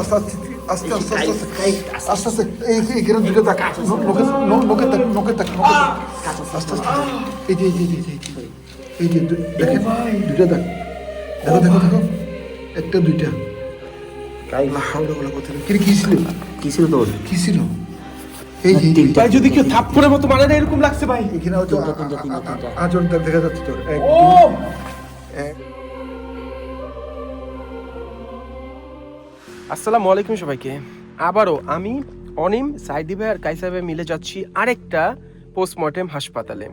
আস্তে আস্তে আস্তে আস্তে আস্তে আস্তে এই গেরম দুটো তাক নোকে তাক আস্তে আস্তে এই যে দেখেন দুটো তাক দেখো একটা দুইটা কি ছিল এই যে ভাই যদি কেউ থাপ্পড়ের মতো মানে না এরকম লাগছে ভাই। এখানে হয়তো আজন দেখা যাচ্ছে তোর আসসালামু আলাইকুম সবাইকে। আবারও আমি অনিম, সাইদি ভাই আর কাইসা ভাই মিলে যাচ্ছি আরেকটা পোস্টমর্টেম হাসপাতালে।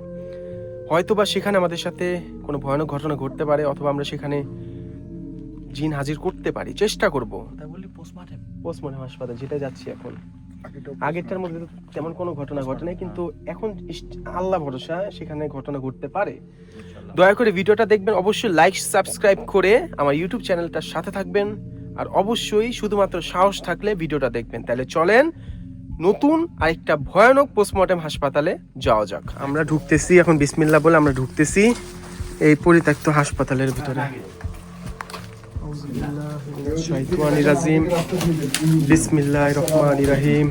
হয়তোবা সেখানে আমাদের সাথে কোনো ভয়ানক ঘটনা ঘটতে পারে, অথবা আমরা সেখানে জিন হাজির করতে পারি, চেষ্টা করব। তাই বলি পোস্টমর্টেম হাসপাতাল যেটা যাচ্ছি এখন, আগেরটার মধ্যে তো তেমন কোনো ঘটনা ঘটে নাই, কিন্তু এখন আল্লাহ ভরসা সেখানে ঘটনা ঘটতে পারে। দয়া করে ভিডিওটা দেখবেন, অবশ্যই লাইক সাবস্ক্রাইব করে আমার ইউটিউব চ্যানেলটার সাথে থাকবেন, আর অবশ্যই শুধুমাত্র সাহস থাকলে ভিডিওটা দেখবেন। তাহলে চলেন নতুন আরেকটা ভয়ানক পোস্টমর্টেম হাসপাতালে যাওয়া যাক। আমরা ঢুকতেছি এখন, বিসমিল্লাহ বলে আমরা ঢুকতেছি এই পরিত্যক্ত হাসপাতালের ভিতরে। বিসমিল্লাহির রহমানির রহিম।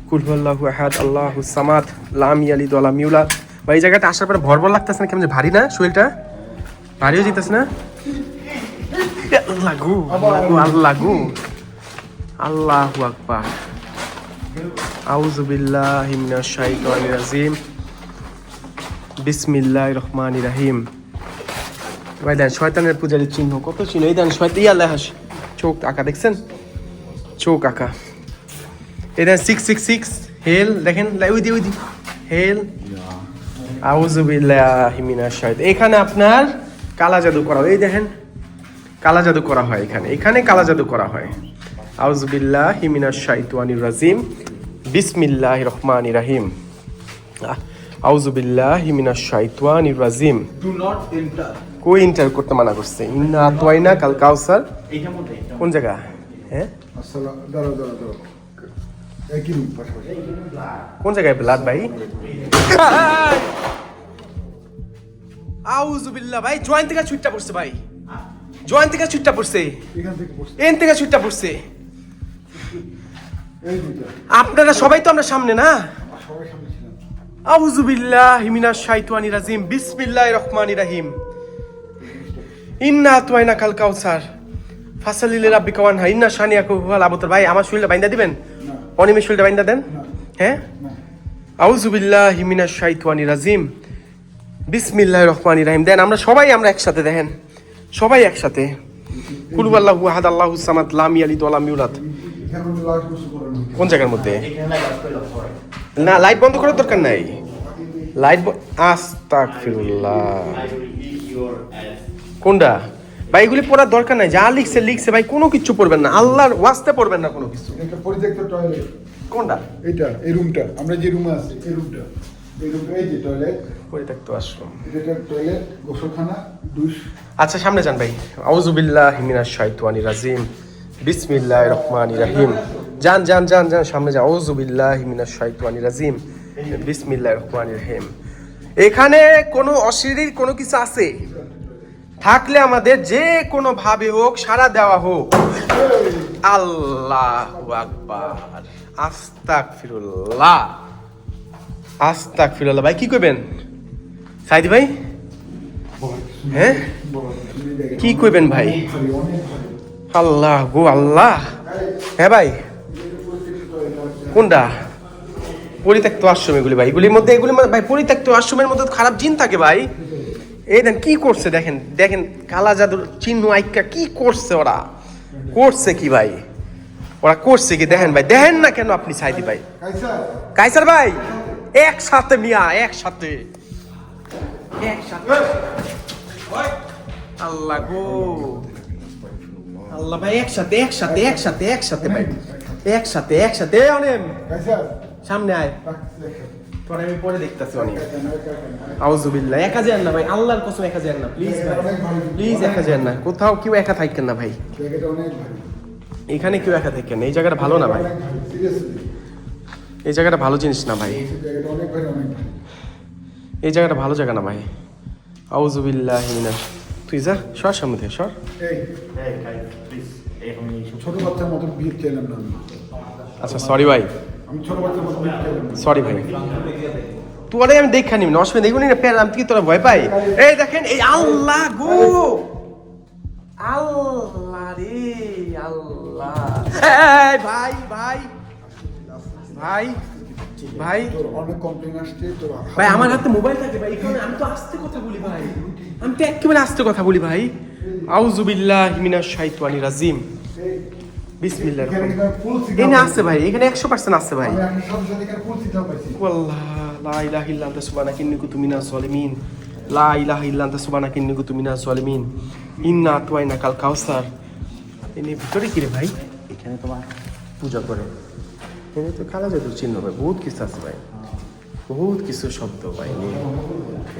কুল হুয়াল্লাহু আহাদ আল্লাহুস সামাদ লাম ইয়ালিদ ওয়া লাম ইউলাদ। ভাই এই জায়গাটা আসার পরে ভরভর লাগতেছে না? কেমন ভারী না? শরীরটা ভারী হয়ে যেতেছে না? আল্লাহু আকবার। আউযু বিল্লাহি মিনাশ শাইতানির রাজিম। বিসমিল্লাহির রহমানির রহিম। ভাই দেন শয়তানের পূজারীর চিহ্ন, কত চিহ্ন। এই দেন শয়তান ইয়াল্লাহ চোখ আঁকা, দেখছেন চোখ আঁকা। এই দেন 666 হেল, দেখেন ওই দি হেল। আউযু বিল্লাহি মিনাশ শাইতান। এখানে আপনার কালা জাদু করা হয়, এই দেখেন কালা জাদু করা হয় এখানে কালা জাদু করা হয়। আউযু বিল্লাহি মিনাশ শাইতানির রাজিম। বিসমিল্লাহির রহমানির রহিম। আউযু বিল্লাহি মিনাশ শাইতানির রাজিম। Do not enter. কই এন্টার করতে মানা করছে? ইন্না আতওয়াইনা কাল কাউসার। এইটার মধ্যে কোন জায়গা? হ্যাঁ আসসালাম দাঁড়াও একই রুম পাশাপাশি। কোন জায়গায় ব্লাড ভাই? আউযু বিল্লাহ ভাই, জয়েন্ট থেকে ছুটটা পড়ছে ভাই, জয়েন্ট থেকে ছুটটা পড়ছে, এখান থেকে বসে এন থেকে ছুটটা পড়ছে। এই দুইটা আপনারা সবাই তো আমরা সামনে না? সবাই সামনে ছিলাম। আউযু বিল্লাহি মিনাশ শাইতানির রাজিম। বিসমিল্লাহির রহমানির রহিম। ইন্না আতওয়াইনা কাল কাউসার ফাসালি লিরাব্বিকা ওয়ানহার ইন্না শানিয়াকা হুয়াল আবতার। ভাই আমার শরীরটা বাইন্দা দিবেন, অনিমের শরীরটা বাইন্দা দেন। হ্যাঁ, আউযু বিল্লাহি মিনাশ শাইতানির রাজিম। বিসমিল্লাহির রহমানির রহিম। দেন আমরা সবাই একসাথে, দেখেন সবাই একসাথে। কুল হুয়াল্লাহু আহাদ আল্লাহুস সামাদ লাম ইয়ালিদ ওয়া লাম ইউলাদ। এখানে লাইট বসে করানো কোন জায়গার মধ্যে? এখানে লাগাস কইলো পরে না, লাইট বন্ধ করার দরকার নাই। লাইট আস্তাগফিরুল্লাহ। I will eat your ass. কোনটা ভাই? এগুলি পড়ার দরকার নাই, যা লিখছে ভাই, কোনো কিছু পড়বেন না, আল্লাহর ওয়াস্তে পড়বেন না কোনো কিছু। একটা পরিত্যক্ত টয়লেট। কোনটা? এইটা, এই রুমটা, আমরা যে রুমে আছি এই রুমটা, এই যে টয়লেট, পরিত্যক্ত আশ্রম। এটা টয়লেট, গোসলখানা, দুশ। আচ্ছা সামনে যান ভাই। আউযু বিল্লাহি মিনাশ শাইতানির রাজিম। বিসমিল্লাহির রহমানির রহিম। যান সামনে যান। আউযু বিল্লাহি মিনাশ শাইতানির রাজিম। বিসমিল্লাহির রহমানির রহিম। এখানে কোনো অশরীর কোনো কিছু আছে থাকলে আমাদের যে কোনো ভাবে হোক সাড়া দেওয়া হোক। আল্লাহু আকবার। আস্তাগফিরুল্লাহ। ভাই কি কইবেন সাইদি ভাই? হ্যাঁ কি কইবেন ভাই? আল্লাহ গো আল্লাহ। হ্যাঁ ভাই, কোনটা? পরিত্যক্ত আশ্রম এগুলি ভাই, এগুলির মধ্যে ভাই পরিত্যক্ত আশ্রমের মধ্যে খারাপ জিন থাকে ভাই। এই দেন কি করছে, দেখেন কালা জাদুর চিহ্ন আইকা কি করছে ওরা, করছে কি ভাই, ওরা করছে কি দেখেন ভাই, দেখেন না কেন আপনি সাইদি ভাই? কাইসার ভাই একসাথে মিয়া, একসাথে আল্লাহ গো আল্লাহ ভাই, একসাথে ভাই, একসাথে অনেক সামনে আয়, পরে আমি পরে দেখতেছি অনেক। আউযু বিল্লাহ। একা যান না ভাই, আল্লাহর কসম একা যান না প্লিজ ভাই, প্লিজ একা যান না, কোথাও কেউ একা থাকেন না ভাই, এখানে কেউ একা থাকেন না, এই জায়গাটা ভালো না ভাই, এই জায়গাটা ভালো জিনিস না ভাই, এই জায়গাটা ভালো জায়গা না ভাই। আউযু বিল্লাহি মিনাশ। তুই যা, সর সামনে থেকে সর। এই গাইস প্লিজ ছোট বাচ্চার মতো বিয়ে চাইলাম না আমি। আচ্ছা সরি ভাই, আমি ছোট বাচ্চার মতো বিয়ে চাইলাম না। সরি ভাই, তোরে আমি দেখা নিব না, অসুবিধা দেখুন না, প্যারাম থেকে তোরা ভয় পাই। এই দেখেন, এই আল্লাহ গো, আল্লাহ রে আল্লাহ। এই ভাই ভাই ভাই ভাই তোর অনেক কমপ্লেন আসছে তোর। ভাই আমার হাতে মোবাইল থাকে ভাই, এখানে আমি তো আস্তে কথা বলি ভাই, আমি তো একেবারে আস্তে কথা বলি ভাই। আউযু বিল্লাহি মিনাশ শাইতানির রাজিম, বিসমিল্লাহির রহমানির রহিম। এখানে আছে ভাই, এখানে 100% আছে ভাই। আমি এখন সাথে সাথে এখানে ফুল সিগন্যাল পাইছি। ওয়াল্লাহ লা ইলাহা ইল্লা আনতা সুবহানাকা ইন্নী কুনতু মিনাজ জালিমিন, লা ইলাহা ইল্লা আনতা সুবহানাকা ইন্নী কুনতু মিনাজ জালিমিন, ইন্না আতওয়াইনাকাল কাউসার। এনে ভিতরে কি রে ভাই? এখানে তোমার পূজা করে। এনে তো কালা জাদুর চিহ্ন ভাই, বহুত কিছু আছে ভাই, বহুত কিছু শব্দ ভাই।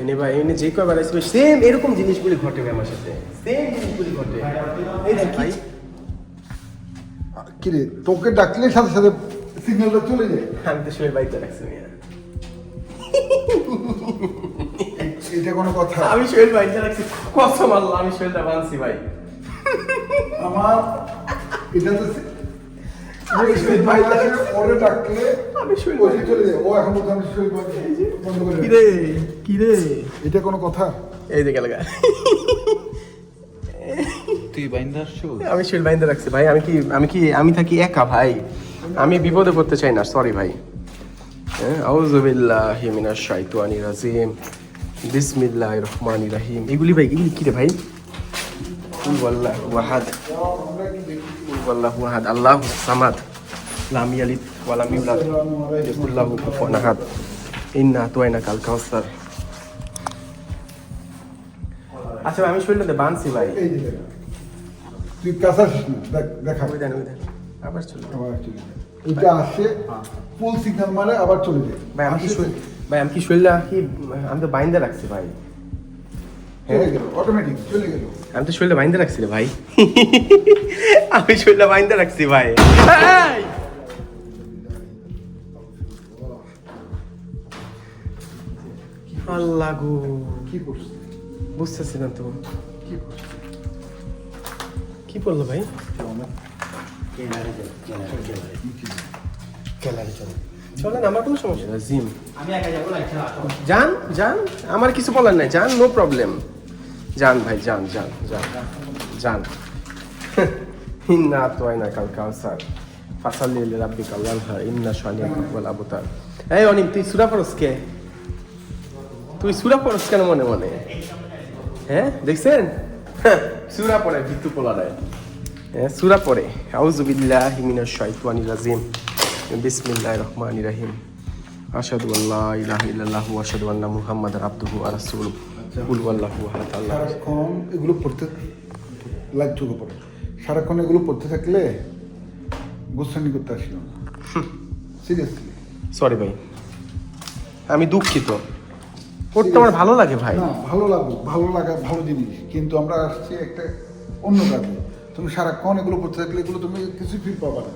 এনে ভাই, এনে যে কয়বার আসবে সেম এরকম জিনিসগুলি ঘটে ভাই আমার সাথে, সেম জিনিসগুলি ঘটে। এই দেখ ভাই, কি রে, তোকে ডাকলে সাথে সাথে সিগন্যালটা চলে যায়। আমি তো শুয়ে বাইতে রাখছি মিয়া। এটা কোনো কথা? আমি শুয়ে বাইতে রাখছি, কসম আল্লাহ আমি শুয়েটা বানছি ভাই। আমার এটা তো ভাই লাগে, ওরে ডাকলে আমি শুয়ে ওই চলে যায়। ও এখন বলতে আমি শুয়ে বন্ধ করে কি রে কি রে, এটা কোনো কথা? এই যে গেল গা। তুই বাইন্দা আসছো? আমি শুয়ে বাইতে রাখছি ভাই। আমি থাকি একা ভাই, আমি বিপদে পড়তে চাই না, সরি ভাই। আউযু বিল্লাহি মিনাশ শাইতানির রাজিম, বিসমিল্লাহির রহমানির রহিম। এগুলি ভাই, এগুলি কি রে ভাই? কুল ওয়াল্লাহু আহাদ, কুল ওয়াল্লাহু আহাদ, আল্লাহুস সামাদ, লাম ইয়ালিদ ওয়া লাম ইউলাদ, ওয়া লাম ইয়াকুল লাহু কুফুওয়ান আহাদ, ইন্না আতওয়াইনাকাল কাউসার। আচ্ছা ভাই, আমি শরীরটাতে বানছি ভাই। এই যে দেখা, তুই কাছে আসিস না, দেখা ওই দেন আবার চলে আবার চলে যায়। এটা আসে ফুল সিগন্যাল মারে আবার চলে যায়। ভাই। আমি কি আসে, ভাই, আমি কি শরীরটা কি, আমি তো বাইন্দা রাখছি ভাই, চলে গেল অটোমেটিক চলে গেল। আমি তো শরীরটা বাইন্দা রাখছি রে ভাই। আমি শরীরটা বাইন্দা রাখছি ভাই। এই! আল্লাহ গো, কি করছিস? বুঝতেছি না তো কি করছিস? কি বললো ভাই। চলেন, আমার কোনো সমস্যা নেই। জিম আমি একা যাবো না, ইচ্ছা আসো। যান যান, আমার কিছু বলার নাই, যান, নো প্রবলেম। যান ভাই, যান যান যান যান। ইন্না আতওয়াইনাকাল কাউসার, ফাসাল্লি লিরাব্বিকা ওয়ানহার, ইন্না শানিয়াকা হুয়াল আবতার। এই অনিম, তুই সূরা পড়ছ কে? তুই সূরা পড়ছ কেন মনে মনে? হ্যাঁ দেখছেন, সূরা পড়ে ভিতু পোলারে। হ্যাঁ সূরা পড়ে। আউযু বিল্লাহি মিনাশ শাইতানির রাজিম, বিসমিল্লাহির রহমানির রহিম, আশহাদু আল্লা ইলাহা ইল্লাল্লাহু ওয়া আশহাদু আন্না মুহাম্মাদান আবদুহু ওয়া রাসূলুহু, কুল ওয়াল্লাহু আহাদ। আল্লাহ সারাক্ষণ এগুলো পড়তে লাগছে পড়ে, সারাক্ষণ এগুলো পড়তে থাকলে গোস্বানি করতে আসিও না, সিরিয়াসলি। সরি ভাই, আমি দুঃখিত, পড়তে আমার ভালো লাগে ভাই। না ভালো লাগুক, ভালো লাগা ভালো জিনিস, কিন্তু আমরা আসছি একটা অন্য কাজে। তুমি সারাক্ষণ এগুলো পড়তে থাকলে এগুলো তুমি কিছু ফিল পাবা না।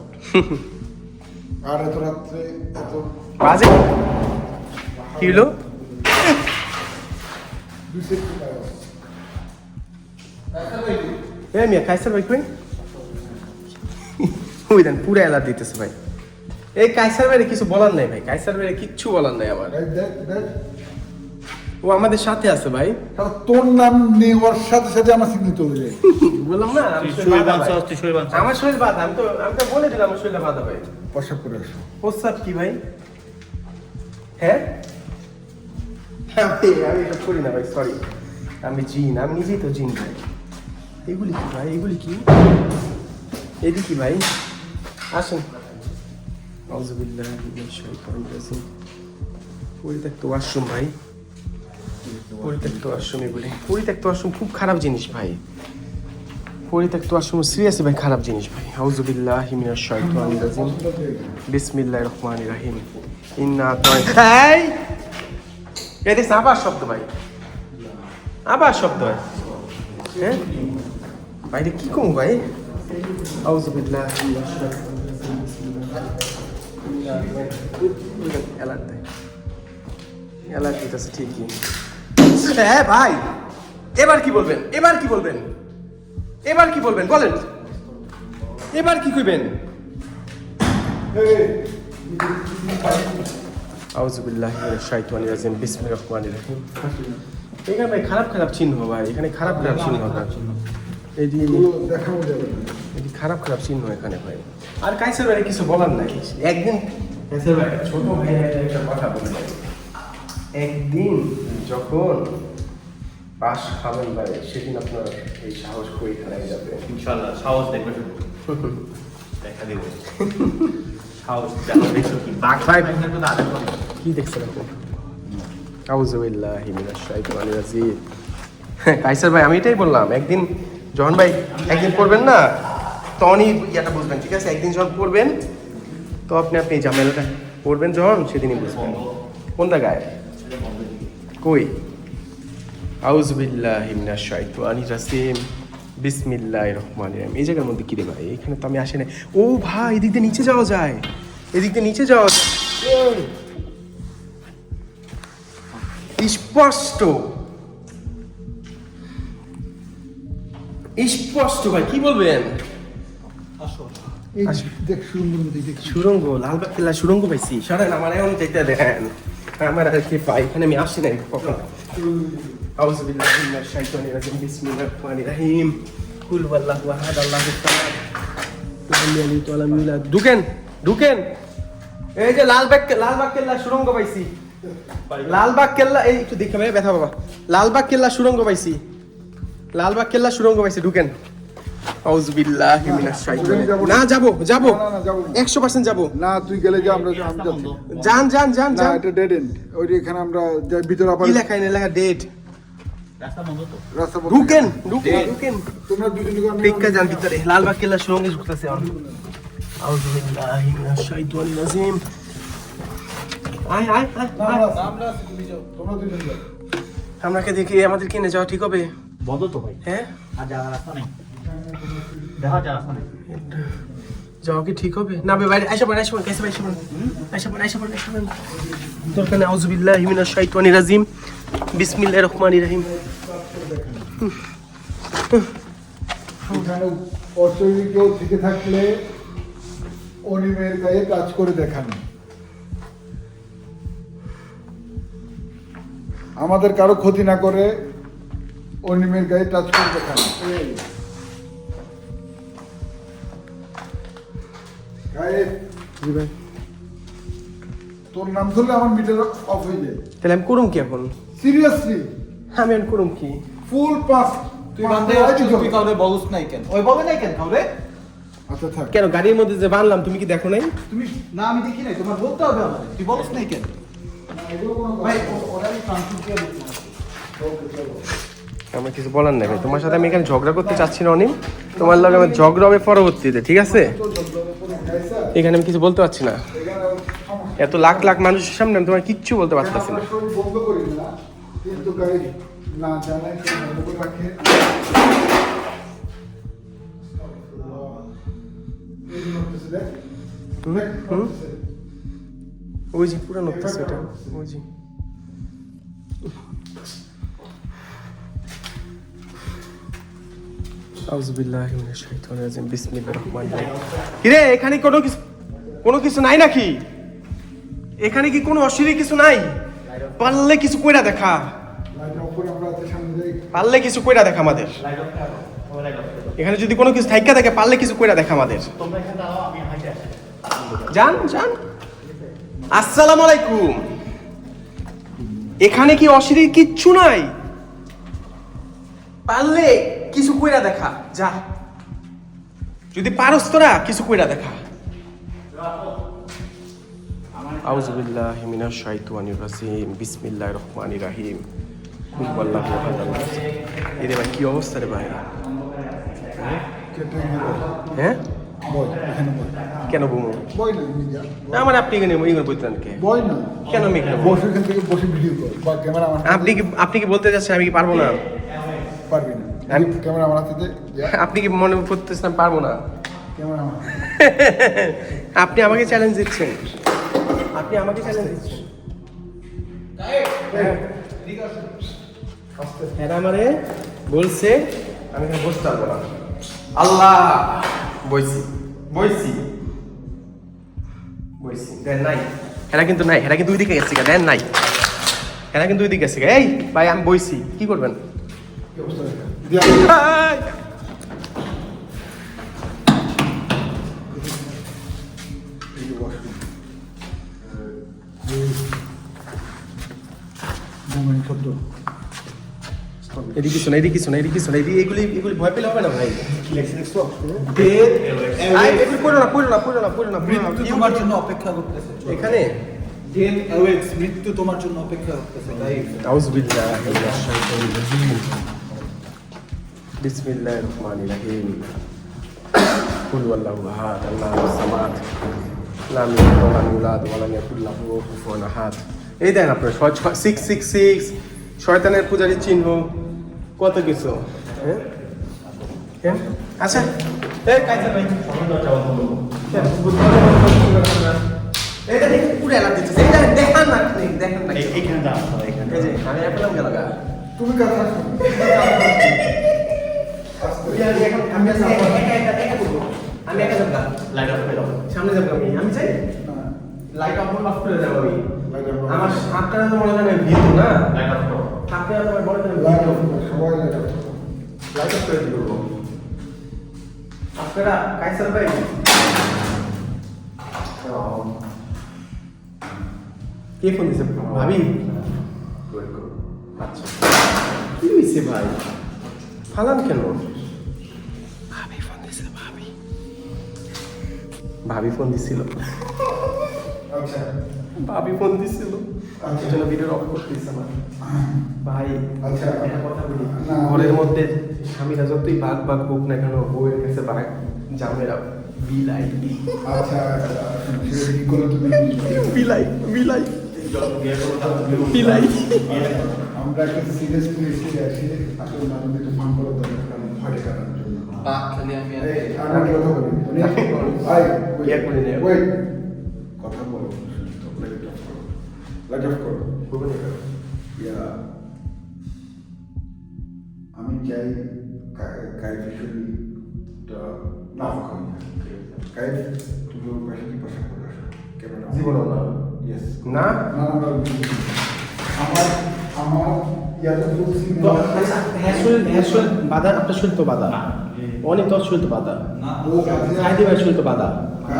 আর এত রাত্রে এত বাজে কি হলো? দুই সেকেন্ড লাগে। এই মিয়া কাইসার ভাই কই? ওই দেন পুরো এলার দিতেছে ভাই। এই কাইসার ভাইরে কিছু বলার নাই ভাই, কাইসার ভাইরে কিচ্ছু বলার নাই আমার। দেখ, দেখ, দেখ। ও আমাদের সাথে আছে ভাই। তাহলে তোর নাম নেওয়ার সাথে সাথে আমার সিগন্যাল চলে যায়। বললাম না, আমি শরীর বাঁধা ভাই। আমার শরীর বাঁধা, আমি তো বলে দিলাম আমার শরীরটা বাঁধা ভাই। প্রসাব করে আসো। প্রস্তাব কি ভাই? হ্যাঁ আমি এটা করি না ভাই, সরি। আমি জিন, আমি নিজেই তো জিন ভাই। এগুলি কি ভাই, এগুলি কি, এদি কি ভাই? আসেন। আউযুবিল্লাহি মিনাশ শাইতানির রাজিম। পরিত্যক্ত ওয়াশরুম ভাই, পরিত্যক্ত ওয়াশরুম। এগুলি পরিত্যক্ত ওয়াশরুম খুব খারাপ জিনিস ভাই। পরিত্যক্ত ওয়াশরুম সিরিয়াসলি ভাই খারাপ জিনিস ভাই। আউযুবিল্লাহি মিনাশ শাইতানির রাজিম, বিসমিল্লাহির রহমানির রহিম, ইন্না এই এই দেখছ আবার শব্দ ভাই, আবার শব্দ ভাই। হ্যাঁ ভাইরে কি কম ভাই? আউযুবিল্লাহি মিনাশ শাইতানির রাজিম, অ্যালার্ট দেয়, অ্যালার্ট দিতেছে ঠিকই। হ্যাঁ ভাই, এবার কি বলবেন, এবার কি বলবেন, এবার কি বলবেন বলেন। এবার কি কইবেন? আউযুবিল্লাহি মিনাশ শাইতানির রাজিম বিসমিল্লাহির রহমানির রহিম। এখানে ভাই খারাপ চিহ্ন ভাই, এখানে খারাপ চিহ্ন এটি দেখানো যাবে না। এটি খারাপ চিহ্ন এখানে ভাই। আর কাইসার ভাই কিছু বলার নাই। একদিন কাইসার ভাই ছোট ভাই একটা কথা বলে, একদিন যখন পাশ খাবেন ভাই সেদিন আপনার এই সাহস করে খেলায় যাবে ইনশাআল্লাহ সাহস দেখবে শুধু দেখা দেব সাহস দেখো দেখছো কি বাঘ ভাই ভাইদের তো আদর করে কি দেখছেন আপনি? আউযুবিল্লাহি মিনাশ শাইতানির রাজিম। কাইসার ভাই আমি এটাই বললাম, একদিন যখন ভাই একদিন পড়বেন না তখনই ইয়াটা বুঝবেন, ঠিক আছে? একদিন যখন পড়বেন তো আপনি এই ঝামেলাটা পড়বেন যখন সেদিনই বুঝবেন। কোন জায়গায় কই? আউযুবিল্লাহি মিনাশ শাইতানির রাজিম বিসমিল্লাহির রহমানির রহিম। এই জায়গার মধ্যে কি রে ভাই? এখানে তো আমি আসি না। ও ভাই এদিক দিয়ে নিচে যাওয়া যায়, এদিক দিয়ে নিচে যাওয়া যায়। স্পষ্ট স্পষ্ট ভাই, কি বলবেন? এই দেখ সুন্দর দেখ। সুরঙ্গ, লালবাগ কেল্লা সুরঙ্গ পাইছি। সরেন আমার এখন যেতে দেন, আমার আর কি পাই, এখানে আমি আসি নাই কখন। আউযুবিল্লাহি মিনাশ শাইতানির রাজিম বিসমিল্লাহির রহমানির রহিম কুল ওয়াল্লাহু আহাদ আল্লাহুস সামাদ লাম ইয়ালিদ ওয়া লাম ইউলাদ। ঢুকেন। এই যে লালবাগ কেল্লা সুরঙ্গ পাইছি। লালবাগ কেল্লা, এই একটু দেখে ভাই ব্যথা বাবা। লালবাগ কেল্লা সুরঙ্গ পাইছি। ঢুকেন। আউযুবিল্লাহি মিনাশ শাইতানির না যাবো না, যাবো না। 100% যাবো। না তুই গেলে যা, আমরা আমি যাচ্ছি। যান না এটা ডেড এন্ড। ওই যে এখানে আমরা ভিতরে আবার কি লেখা? লেখা ডেট। রাস্তা বন্ধ তো রাস্তা বন্ধ। ঢুকেন। তোমরা দুজনে টিক্কা যান ভিতরে। লালবাগ কেল্লার সঙ্গে ঢুকতেছে। আউযুবিল্লাহি মিনাশ শাইতানির রাজিম। আয় আমরা আছি, তুমি যাও। তোমরা দুজনে যাও। আমরাকে দেখি আমাদের কিনে যাওয়া ঠিক হবে? বন্ধ তো ভাই হ্যাঁ, আর যাওয়ার রাস্তা নেই দেখা যাওয়ার রাস্তা নেই যাওয়া কি ঠিক হবে? না ভাই বাইরে আইসা পড়েন দরকার নেই। আউযুবিল্লাহি মিনাশ শাইতানির রাজিম বিসমিল্লাহির রহমানির রহিম। এখানে অশরীরী কেউ থেকে থাকলে অনিমের গায়ে টাচ করে দেখানো। আমাদের কারো ক্ষতি না করে অনিমের গায়ে টাচ করে দেখানো। গায়ে জি ভাই, তোর নাম ধরলে আমার মিটার অফ হয়ে যায়। তাহলে আমি করুম কি এখন? সিরিয়াসলি আমি এখন করুম কি? ফুল পাস। তুই বান্দে তুই কাউরে বলস নাই কেন ওই বলে নাই কেন কাউরে আচ্ছা থাক। কেন গাড়ির মধ্যে যে বানলাম তুমি কি দেখো নাই? তুমি না আমি দেখি নাই তোমার বলতে হবে আমাদের তুই বলস নাই কেন এগুলো কোনো ভাই ওরা আমি ট্রান্সফার করে দিচ্ছি আমার কিছু বলার নাই ভাই, তোমার সাথে আমি এখানে ঝগড়া করতে চাচ্ছি না অনিম। তোমার লগে আমার ঝগড়া হবে পরবর্তীতে, ঠিক আছে? এখানে আমি কিছু বলতে পারছি না। এত লাখ মানুষের সামনে আমি তোমার কিচ্ছু বলতে পারতেছি না। বন্ধ করি না, কিন্তু গাড়ি না জানাই কেউ বন্ধ করে রাখে। এই যে নড়তেছে, দেখ। দেখ, নড়তেছে। ওই যে পুরো নড়তেছে এটা, ওই যে। আউযুবিল্লাহি মিনাশ শাইতানির রাজিম বিসমিল্লাহির রহমানির রহিম। কিরে এখানে কোনো কিছু নাই নাকি? এখানে কি কোনো অশরীরী কিছু নাই? পারলে কিছু কইরা দেখা, লাইটটা অফ করে আমরা হাতের সামনে যাই। পারলে কিছু কইরা দেখা আমাদের। এখানে যদি কোনো কিছু থাইকা থাকে পারলে কিছু কইরা দেখা আমাদের। তোমরা এখানে দাঁড়াও আমি হাইটে আসি যান। আসসালামু আলাইকুম। এখানে কি অশরীর কিচ্ছু নাই? পারলে কিছু কইরা দেখা, যা। যদি পারস তোরা কিছু কইরা দেখা। আউযুবিল্লাহি মিনাশ শাইতানির রাজিম বিসমিল্লাহির রহমানির রহিম কুল ওয়াল্লাহু আহাদ। এরে ভাই কি অবস্থা রে ভাই? কেটে গেল। হ্যাঁ বয়, এখানে বয়। কেন বুমু? বয় না, মিডিয়া। না মানে আপনি এখানে ইগনোর বলতেন কে? বয় না। কেন আমি এখানে বসে এখান থেকে বসে ভিডিও কর। বা ক্যামেরা আমার হাতে আপনি কি বলতে চাচ্ছেন আমি কি পারবো না? পারবি না। আমি- ক্যামেরা আমার হাতে দে। যা। আপনি কি মনে করতেছেন আমি পারবো না? ক্যামেরা আমার হাতে। আপনি আমাকে চ্যালেঞ্জ দিচ্ছেন। আপনি আমাকে চ্যালেঞ্জ দিচ্ছেন। আস্তে। হ্যাঁ আমারে বলছে আমি এখানে বসতে পারবো না। আল্লাহ বইছি। বইছি দেন নাই, এরা কিন্তু নাই, এরা কিন্তু ওইদিকে গেছে, দেন নাই, এরা কিন্তু ওইদিকে গেছে। এই ভাই আমি বইছি, কি করবেন? কি অবস্থা দেখা দিয়া এদিকে শোনা, এদিকে শোনা, এদিকে শোনা, এগুলি এগুলি ভয় পেলে হবে না ভাই। এগুলি পড়ো না, পড়ো না, পড়ো না, পড়ো না, মৃত্যু তোমার জন্য অপেক্ষা করতেছে। এখানে ডেথ অ্যাওয়েটস, মৃত্যু তোমার জন্য অপেক্ষা করতেছে। গাইস, আউযুবিল্লাহি মিনাশ শাইতানির রাজিম। বিসমিল্লাহির রহমানির রহিম। কুল ওয়াল্লাহু আহাদ, আল্লাহুস সামাদ, লাম ইয়ালিদ ওয়ালাম ইউলাদ ওয়ালাম ইয়াকুল লাহু কুফুয়ান আহাদ। এই দেখেন আপনারা 666 শয়তানের পূজারীর চিহ্ন, কত কিছু। হ্যাঁ হ্যাঁ আচ্ছা, এই কাইসার ভাই এটা দেখি পুরো এলাকা দিচ্ছে, এইটা দেখান না, দেখেন না। এইখানে দাও, এখানে এই যে আমি অ্যাপেলাম গেল গা, তুমি কাজ আমি একা করবো, আমি একা যাবো গা, লাইট অফ করে দাও। সামনে যাবো আমি চাই লাইট অফ করে যাবো আমি। আমার আপনারা তো মনে করেন ভীত না, লাইট অফ করো। আপনারা তো মনে করেন লাইট ভীত, অফ সবাই লাইট অফ লাইট অফ করে দিব আপনারা। কাইসার ভাই কে ফোন দিছে? ভাবি? আচ্ছা, কি হয়েছে ভাই? ফালান কেন? ভাবি ফোন দিছে, ভাবি ভাবি ফোন দিছিল, আচ্ছা ভাবি ফোন দিছিল, আচ্ছা। জন্য ভিডিও অফ করতেছে আমার ভাই। আচ্ছা। একটা কথা বলি, না, ঘরের মধ্যে স্বামীরা যতই বাঘ বাঘ হোক না কেন, বউয়ের কাছে বাঘ জামেরা বিলাই আচ্ছা সেটা কি করলে তুমি বিলাই বিলাই বিয়ে করো তাহলে বিলাই। আমরা একটা সিরিয়াস প্লেসে আছি, আসলে মানুষ একটু ফান করার দরকার, কারণ ভয় কাটার জন্য। খালি আমি এই, আমি একটা কথা বলি, ভাই, ইয়া করে নে। wait, কথা বলো, লাইট অফ করো, লাইট অফ করো। ইয়া, আমি চাই কাইফিশনটা না হয়। কাইফ, তুমি ওর পাশে কি পাশে করে আসো, ক্যামেরা। জীবনও না। ইয়েস। না না, আমার আমার ইয়াতে বলছি হ্যাঁ বাধা, আপনার শরীর তো বাধা, অনেক তোর শরীর তো বাধা, ও কাছে খাইতে ভাই শরীর তো বাধা,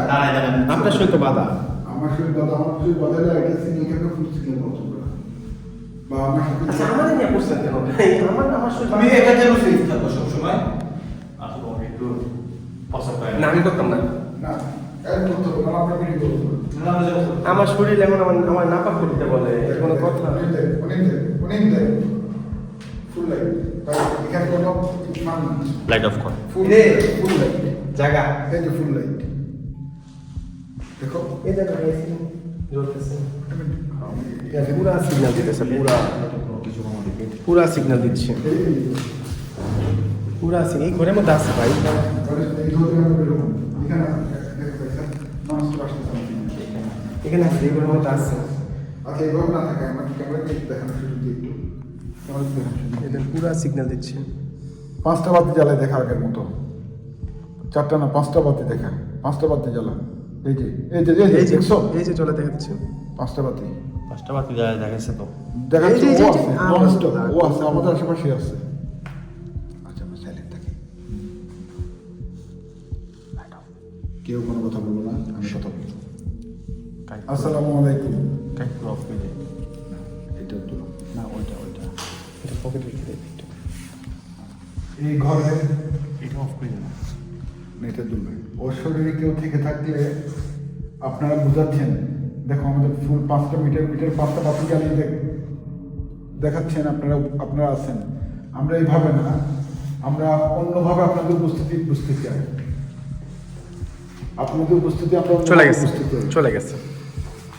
দাঁড়ায় দাঁড়ায় আপনার শরীর তো বাধা। আমার শরীর কথা, আমার শরীর বদলে একটা সিঙ্গেল থেকে ফুল সিঙ্গেল মতো করে। বা আমার সাথে আচ্ছা আমাদের নিয়ে করছেন কেন? এই, আমার শরীর তুমি এটা যেন সেফ থাকো সবসময়। আসলে ওকে একটু পছন্দ হয় না, আমি করতাম না। না, কাজ করতে হবে, কারণ আপনার ভিডিও করতে হবে। আমার শরীর এমন আমার নাপাক করতে বলে, এর কোনো কথা। ফুল লাইট, এখানে কোনো মান লাইট অফ করো। ফুল রে। ফুল লাইট, জায়গা এই যে ফুল লাইট দেখো, এই জায়গা জ্বলতেছে, পুরা সিগন্যাল দিতেছে, পুরা সিগন্যাল দিচ্ছে, পুরা এই ঘরের মধ্যে আছে ভাই। এই ধরে আমরা বেরোবো, এখানে দেখো মানুষ আসতে চান। এখানে আছে, এই ঘরের মধ্যে আছে। আচ্ছা এইভাবে না থাকে, আমার ক্যামেরাতে দেখানো শুরু দিয়ে একটু ক্যামেরাতে দেখানো শুরু। এদের পুরা সিগন্যাল দিচ্ছে। 5টা বাতি জ্বালায় দেখা আগের মতো, 4টা না 5টা বাতি দেখা, 5টা বাতি জ্বালা। এই যে এই যে এই যে দেখছো, এই যে চলে দেখাচ্ছে 5টা বাতি 5টা বাতি দেখাচ্ছে তো। দেখাচ্ছে। এই যে, ও এই যে, আছে, আল্লাহ। non-stop, ও আছে, আমাদের আশেপাশে আছে। আচ্ছা আমরা সাইলেন্ট থাকি, কেউ কোনো কথা বলবো না, আমি কথা বলবো। আসসালামু আলাইকুম। কাইট অফ করে দে। এটা তো না ওইটা এটা পকেট রেখে দেয় একটু। এই ঘরে এটা অফ করে দে। নেটে দুলবে, ওর শরীরে কেউ থেকে থাকলে আপনারা বুঝাচ্ছেন। দেখো আমাদের ফুল 5টা মিটার 5টা বাতি জ্বালিয়ে দেখাচ্ছেন, আপনারা আছেন। আমরা এইভাবে না, আমরা অন্যভাবে আপনাদের উপস্থিতি বুঝতে চাই। আপনাদের উপস্থিতি আমরা অন্যভাবে চলে গেছে, বুঝতে চাই। চলে গেছে,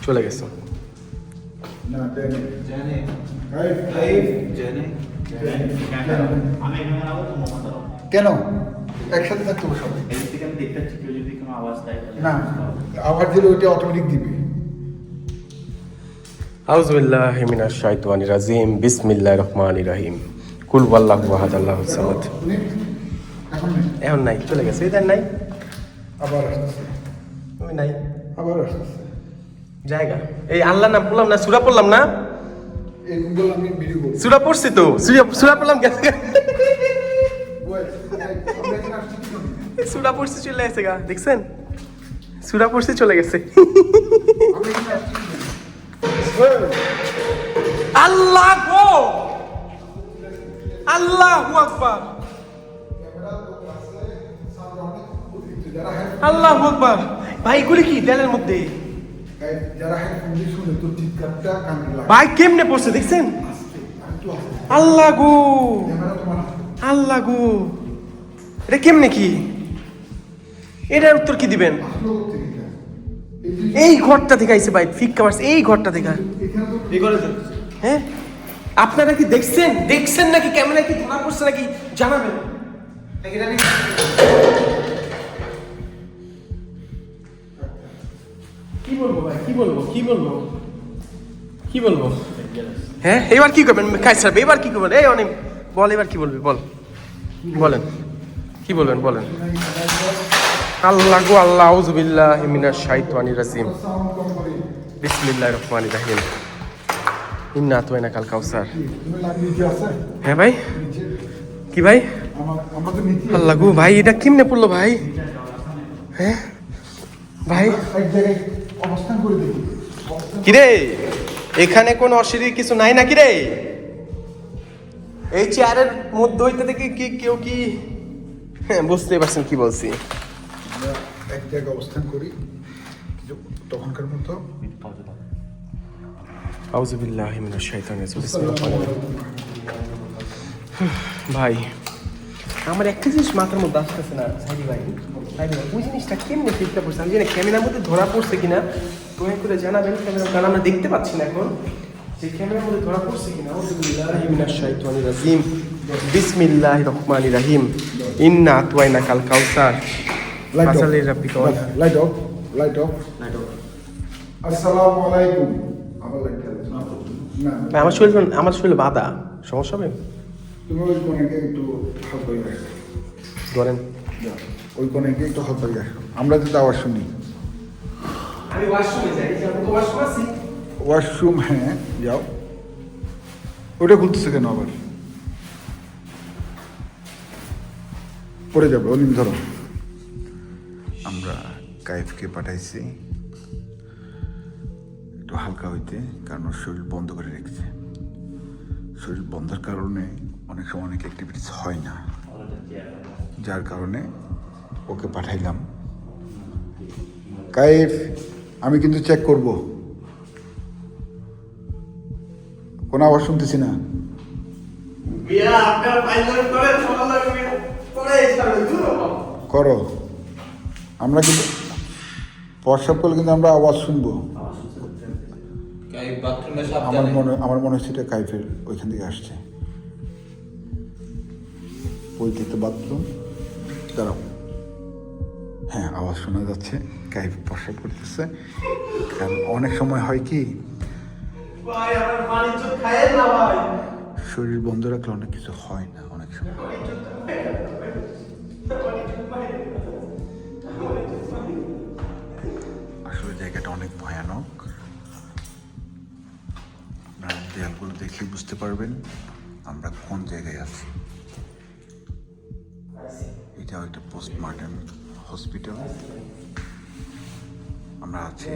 চলে গেছে। না জানি জানে রাইট লাইফ জানে। আমি এখানে আবার তো মোমো দাও। কেন একসাথে থাকতে হবে সবাই? এই থেকে আমি দেখতে পাচ্ছি কেউ যদি কোনো আওয়াজ দেয় তাহলে না, আবার দিলে ওইটা অটোমেটিক দিবে। আউযুবিল্লাহি মিনাশ শাইতানির রাজিম, বিসমিল্লাহির রহমানির রহিম, কুল ওয়াল্লাহু আহাদ, আল্লাহুস সামাদ। উনি এখন নেই। এখন নাই, চলে গেছে, এটা নাই। আবার আসতেছে, তুমি নাই আবার আসতেছে। জায়গা এই আল্লাহ নাম পড়লাম না, সূরা পড়লাম না, এরকমগুলো আমি ভিডিও করবো। সূরা পড়ছি তো, সূরা পড়লাম গেছে, আমরা এখানে আসছি কি জন্য? সূরা পড়ছি চলে গেছে গা, দেখছেন সূরা পড়ছি চলে গেছে। আমরা এখানে আসছি কি জন্য? আল্লাহ গো, আল্লাহু আকবার, আল্লাহু আকবার। ভাই এগুলি কি দেয়ালের মধ্যে? যারা হেডফোন দিয়ে শুনে তোর চিৎকারটা কানে লাগে। ভাই কেমনে পড়ছে দেখছেন? আরেকটু আস্তে। আল্লাহ গো, ক্যামেরা তোমার হাতে। আল্লাহ গো, এটা কেমনে কি? এটার উত্তর কি দিবেন? আসলো কোত্থেকে এটা? এই যে- এই ঘরটা থেকে আইছে ভাই, ফিক্কা মারছে এই ঘরটা থেকে। এখানে তো এই করে দেন। হ্যাঁ, আপনারা কি দেখছেন নাকি ক্যামেরা কি ধরা পড়ছে নাকি জানাবেন। কি বলবো ভাই, কি বলবো? হ্যাঁ, এবার কি করবেন কাইসার? এবার কি করবেন? এই অনেক বল, এবার কি বলবি বল, বলেন কি বলবেন বলেন। আল্লাহ গো আল্লাহ, আউযু বিল্লাহি মিনাশ শাইতানির রাজিম, সাউন্ড কম করে। বিসমিল্লাহির রহমানির রহিম, ইন্না আতওয়াইনা কাল কাউসার। তুমি লাগিয়ে কি আছে? হ্যাঁ ভাই, নিচে। কি ভাই? আমরা তো নিচে। আল্লাহ গো ভাই, এটা কেমনে পড়লো ভাই? হ্যাঁ ভাই, এক জায়গায় অবস্থান করে দেখি। অবস্থান- কিরে এখানে কোনো অশরীর কিছু নাই নাকি রে? এই চেয়ারের মধ্যে হইতে থেকে কি কেউ কি, হ্যাঁ বুঝতে পারছেন কি বলছি। আমরা এক জায়গায় অবস্থান করি, কিন্তু তখনকার মতো। আউযু বিল্লাহি মিনাশ শাইতানির রাজিম, বিসমিল্লাহির রহমানির রহিম। ভাই আমার একটা জিনিস মাথার মধ্যে আসতেছে না সাইদি ভাই, ওই জিনিসটা কেমনে ফিটটা পড়ছে, আমি জানি ক্যামেরার মধ্যে ধরা পড়ছে কিনা, দয়া করে জানাবেন। ক্যামেরা কারণ আমরা দেখতে পাচ্ছি না এখন, যে ক্যামেরার মধ্যে ধরা পড়ছে কিনা। আউযু বিল্লাহি মিনাশ শাইতানির রাজিম, বিসমিল্লাহির রহমানির রহিম, ইন্না আতওয়াইনা কাল কাউসার, লাইট অফ, ফাসালি রাব্বিকা ওয়ানহার। Light off, light off. আসসালামু আলাইকুম। আবার লাইট জ্বালাচ্ছ। না, ভাই, আমার শরীর বাধা, সমস্যা হবে? তুমি ওই কোণাকে একটু হালকা হয়ে আসো। ধরেন যাও, ওই কোণাকে একটু হালকা হয়ে আসো। আমরা যদি আওয়াজ শুনি। আমি ওয়াশরুমে যাই, ওয়াশরুম আছি। ওয়াশরুম, হ্যাঁ যাও। ওটা খুলতেছে কেন আবার? পড়ে যাবে, অনিম ধরো। আমরা কাইফকে পাঠাইছি একটু হালকা হইতে, কারণ ওর শরীর বন্ধ করে রেখেছে। শরীর বন্ধের কারণে অনেক সময় অনেক অ্যাক্টিভিটিস হয় না, যার কারণে ওকে পাঠাইলাম। কাইফ, আমি কিন্তু চেক করব। কোনো আওয়াজ শুনতেছি না। করো, আমরা কিন্তু প্রস্রাব করলে কিন্তু আমরা আওয়াজ শুনবো। বাথরুমে আমার মনে হচ্ছে এটা কাইফের ওইখান থেকে আসছে। পরিচিত বাথরুম, দাঁড়াও। হ্যাঁ, আওয়াজ শোনা যাচ্ছে, কাইফ প্রস্রাব করতেছে। কারণ অনেক সময় হয় কি, শরীর বন্ধ রাখলে অনেক কিছু হয় না অনেক সময়। আসলে জায়গাটা অনেক ভয়ানক। আপনারা দেয়ালগুলো দেখে বুঝতে পারবেন আমরা কোন জায়গায় আছি। এটা একটা পোস্টমর্টেম হসপিটাল। আমরা আছি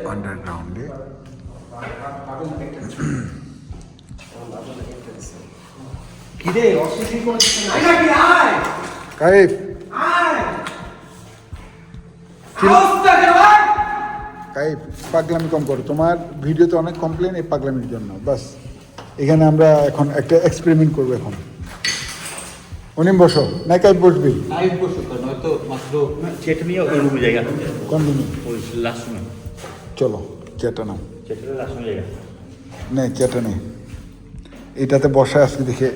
আন্ডারগ্রাউন্ডে। কিরে অশরীর করছিস না নাকি? আয় কাইফ, আয়, আওয়াজটা দে ভাই। কাইফ, পাগলামি কম করো। তোমার ভিডিওতে অনেক কমপ্লেন এই পাগলামির জন্য। বাস এখানে আমরা এখন একটা এক্সপেরিমেন্ট করবো। এখন অনিম বসো, না কাইফ বসবি? লাইভ বসে তো নয়তো মাত্র চেটে নিয়ে ওই রুমে জায়গা আছে। কোন দিনে? ওই লাস্ট রুমে, চলো, চেটা নাও। চেটে লাস্ট রুমে জায়গা। নেই, চেটা নেই। এটাতে বসা আজকে দেখে।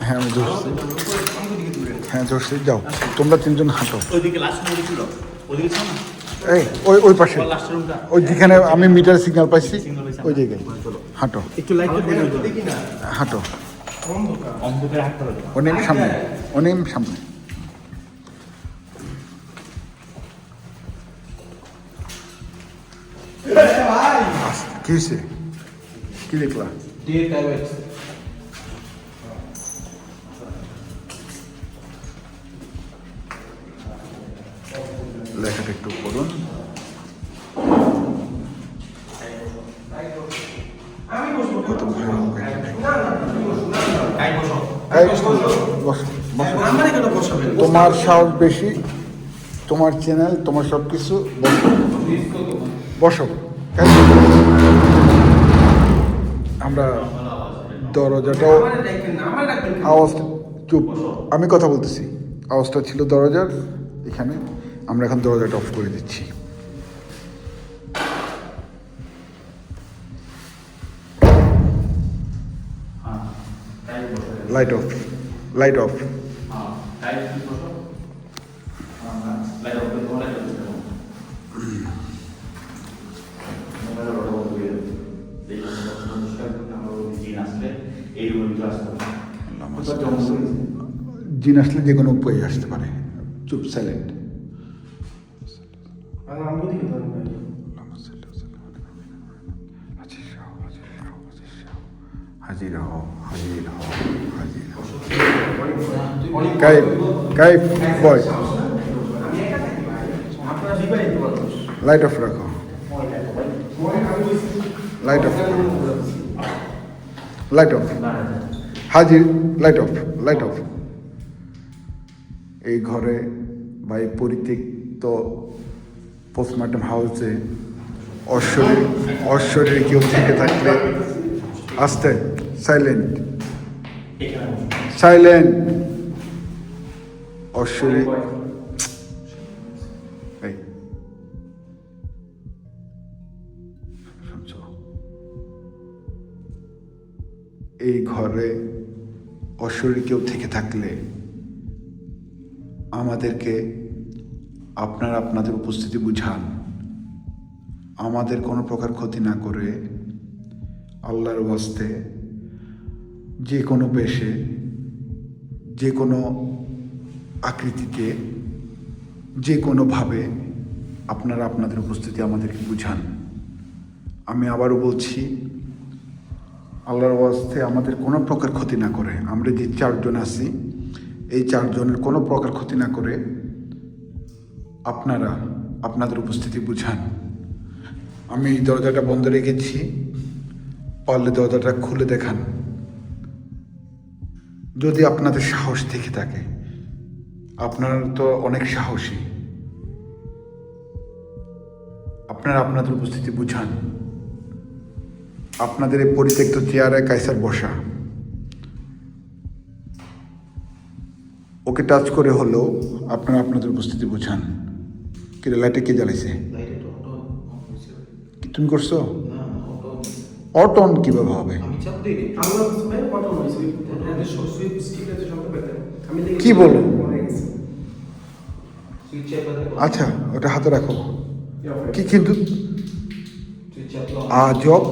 হ্যাঁ, আমি ধরছি। হ্যাঁ, ধরছি। যাও, তোমরা তিনজন হাঁটো। ওইদিকে লাস্ট রুমে ছিল, ওইদিকে ছিল না এই ওই পাশে, লাস্ট রুমটা। ওই যেখানে আমি মিটার সিগন্যাল পাইছি ওই জায়গায় হাঁটো, একটু লাইটটা দেখি না, হাঁটো। অন্ধকার। অন্ধকারে হাঁটতে হবে। অনিম সামনে, অনিম সামনে। ভাই কি হয়েছে? কি লিখলা? ডেট অ্যাওয়েটস লেখাটা একটু পড়ুন। কত ভয়ানক একটা লেখা। এই, বসো, বসো। আমার এখানে বসাবেন তোমার সাহস বেশি, তোমার চ্যানেল, তোমার সব কিছু। বসো। আমরা দরজাটাও আওয়াজ, চুপ, আমি কথা বলতেছি। আওয়াজটা ছিল দরজার এখানে, আমরা এখন দরজাটা অফ করে দিচ্ছি। Light off, light of. জিন আসলে যে কোনো উপায় আসতে পারে। চুপ, সাইলেন্ট। হাজির হও, হাজির হও, হাজির হও। কাইফ, কাইফ বয়, লাইট অফ রাখো, লাইট অফ, লাইট অফ, হাজির, লাইট অফ, লাইট অফ। এই ঘরে বা এই পরিত্যক্ত পোস্টমর্টম হাউসে অশ্বরের কেউ থেকে থাকলে আস্তে, সাইলেন্ট, সাইলেন্ট। অশ্বরী, এই শুনছো? এই ঘরে অশ্বরী কেউ থেকে থাকলে আমাদেরকে আপনারা আপনাদের উপস্থিতি বুঝান। আমাদের কোনো প্রকার ক্ষতি না করে আল্লাহর ওয়াস্তে যে কোনো বেশে, যে কোনো আকৃতিতে, যে কোনোভাবে আপনারা আপনাদের উপস্থিতি আমাদেরকে বুঝান। আমি আবারও বলছি, আল্লাহর ওয়াস্তে আমাদের কোনো প্রকার ক্ষতি না করে, আমরা যে 4 জন আছি এই 4 জনের কোনো প্রকার ক্ষতি না করে আপনারা আপনাদের উপস্থিতি বুঝান। আমি এই দরজাটা বন্ধ রেখেছি, পারলে দরজাটা খুলে দেখান যদি আপনাদের সাহস থেকে থাকে। আপনারা তো অনেক সাহসী, আপনারা আপনাদের উপস্থিতি বুঝান। আপনাদের এই পরিত্যক্ত চেয়ারে কাইসার বসা, ওকে টাচ করে হলেও আপনারা আপনাদের উপস্থিতি বুঝান। কিরে, লাইটে কে জ্বালাইছে? তুমি করছো? অট অন কিভাবে হবে? কি বলো? আচ্ছা, ওটা হাতে রাখো। কি কিন্তু আজব,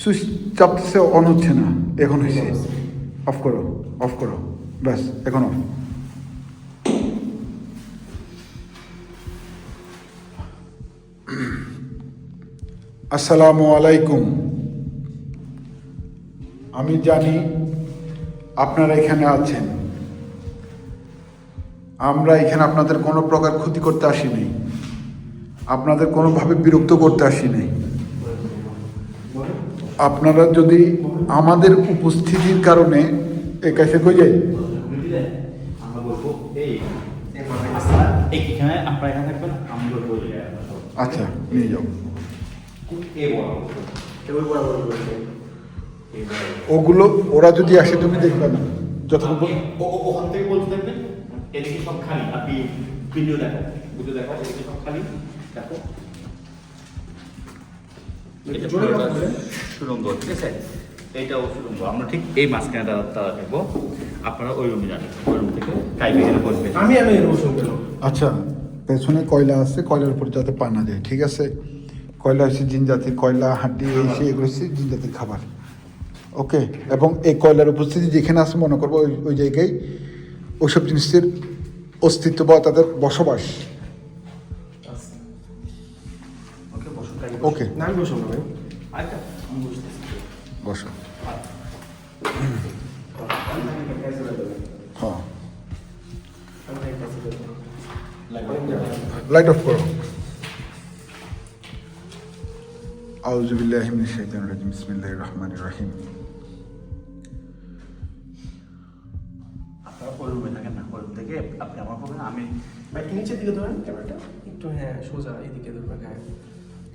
সুইচ চাপতেছে, অন হচ্ছে না। এখন হয়েছে, অফ করো, অফ করো, ব্যাস এখন অফ। আসসালামু আলাইকুম। আমি জানি আপনারা এখানে আছেন। আমরা এখানে আপনাদের কোনো প্রকার ক্ষতি করতে আসিনি, আপনাদের কোনোভাবে বিরক্ত করতে আসিনি। আপনারা যদি আমাদের উপস্থিতির কারণে এ কাছে কই যাই, আমরা বলবো এইখানে আপনারা এখানে থাকবেন, আমি বলবো আচ্ছা নিয়ে যাও। ওগুলো ওরা যদি আসে তুমি দেখবে না, যতক্ষণ ওখান থেকে বলতে থাকবেন। এদিকে সব খালি, আপনি ভিডিও দেখো, ভিডিও দেখো, এদিকে সব খালি দেখো। এটা সুরঙ্গ, ঠিক আছে? এইটাও সুরঙ্গ। আমরা ঠিক এই মাঝখানে তারা থাকবো, আপনারা ওই রুমে যাবেন, ওই রুম থেকে টাইপে এনে বসবেন। আমি বসবো। আচ্ছা, পেছনে কয়লা আছে, কয়লার উপর যাতে পা না যায়, ঠিক আছে? কয়লা হচ্ছে জিন জাতির, কয়লা হাড্ডি এই সে এগুলো হচ্ছে জিন জাতির খাবার। ওকে, এবং এই কয়লার উপস্থিতি যেখানে আছে মনে করবো ওই জায়গায় ওইসব জিনিসের অস্তিত্ব বা তাদের বসবাস। ওকে বসুন কাই ওকে না আমি বসুন না ভাই। আচ্ছা আমি বসতেছি বসো। হ্যাঁ লাইট অফ করো। আউযু বিল্লাহি মিনাশ শাইতানির রাজিম বিসমিল্লাহির রহমানির রহিম। আপনারা ওই রুমে থাকেন না, ওই রুম থেকে আপনি আমার করবেন, আমি ভাই একটু নিচের দিকে ধরেন ক্যামেরাটা একটু, হ্যাঁ সোজা এদিকে ধরবেন, হ্যাঁ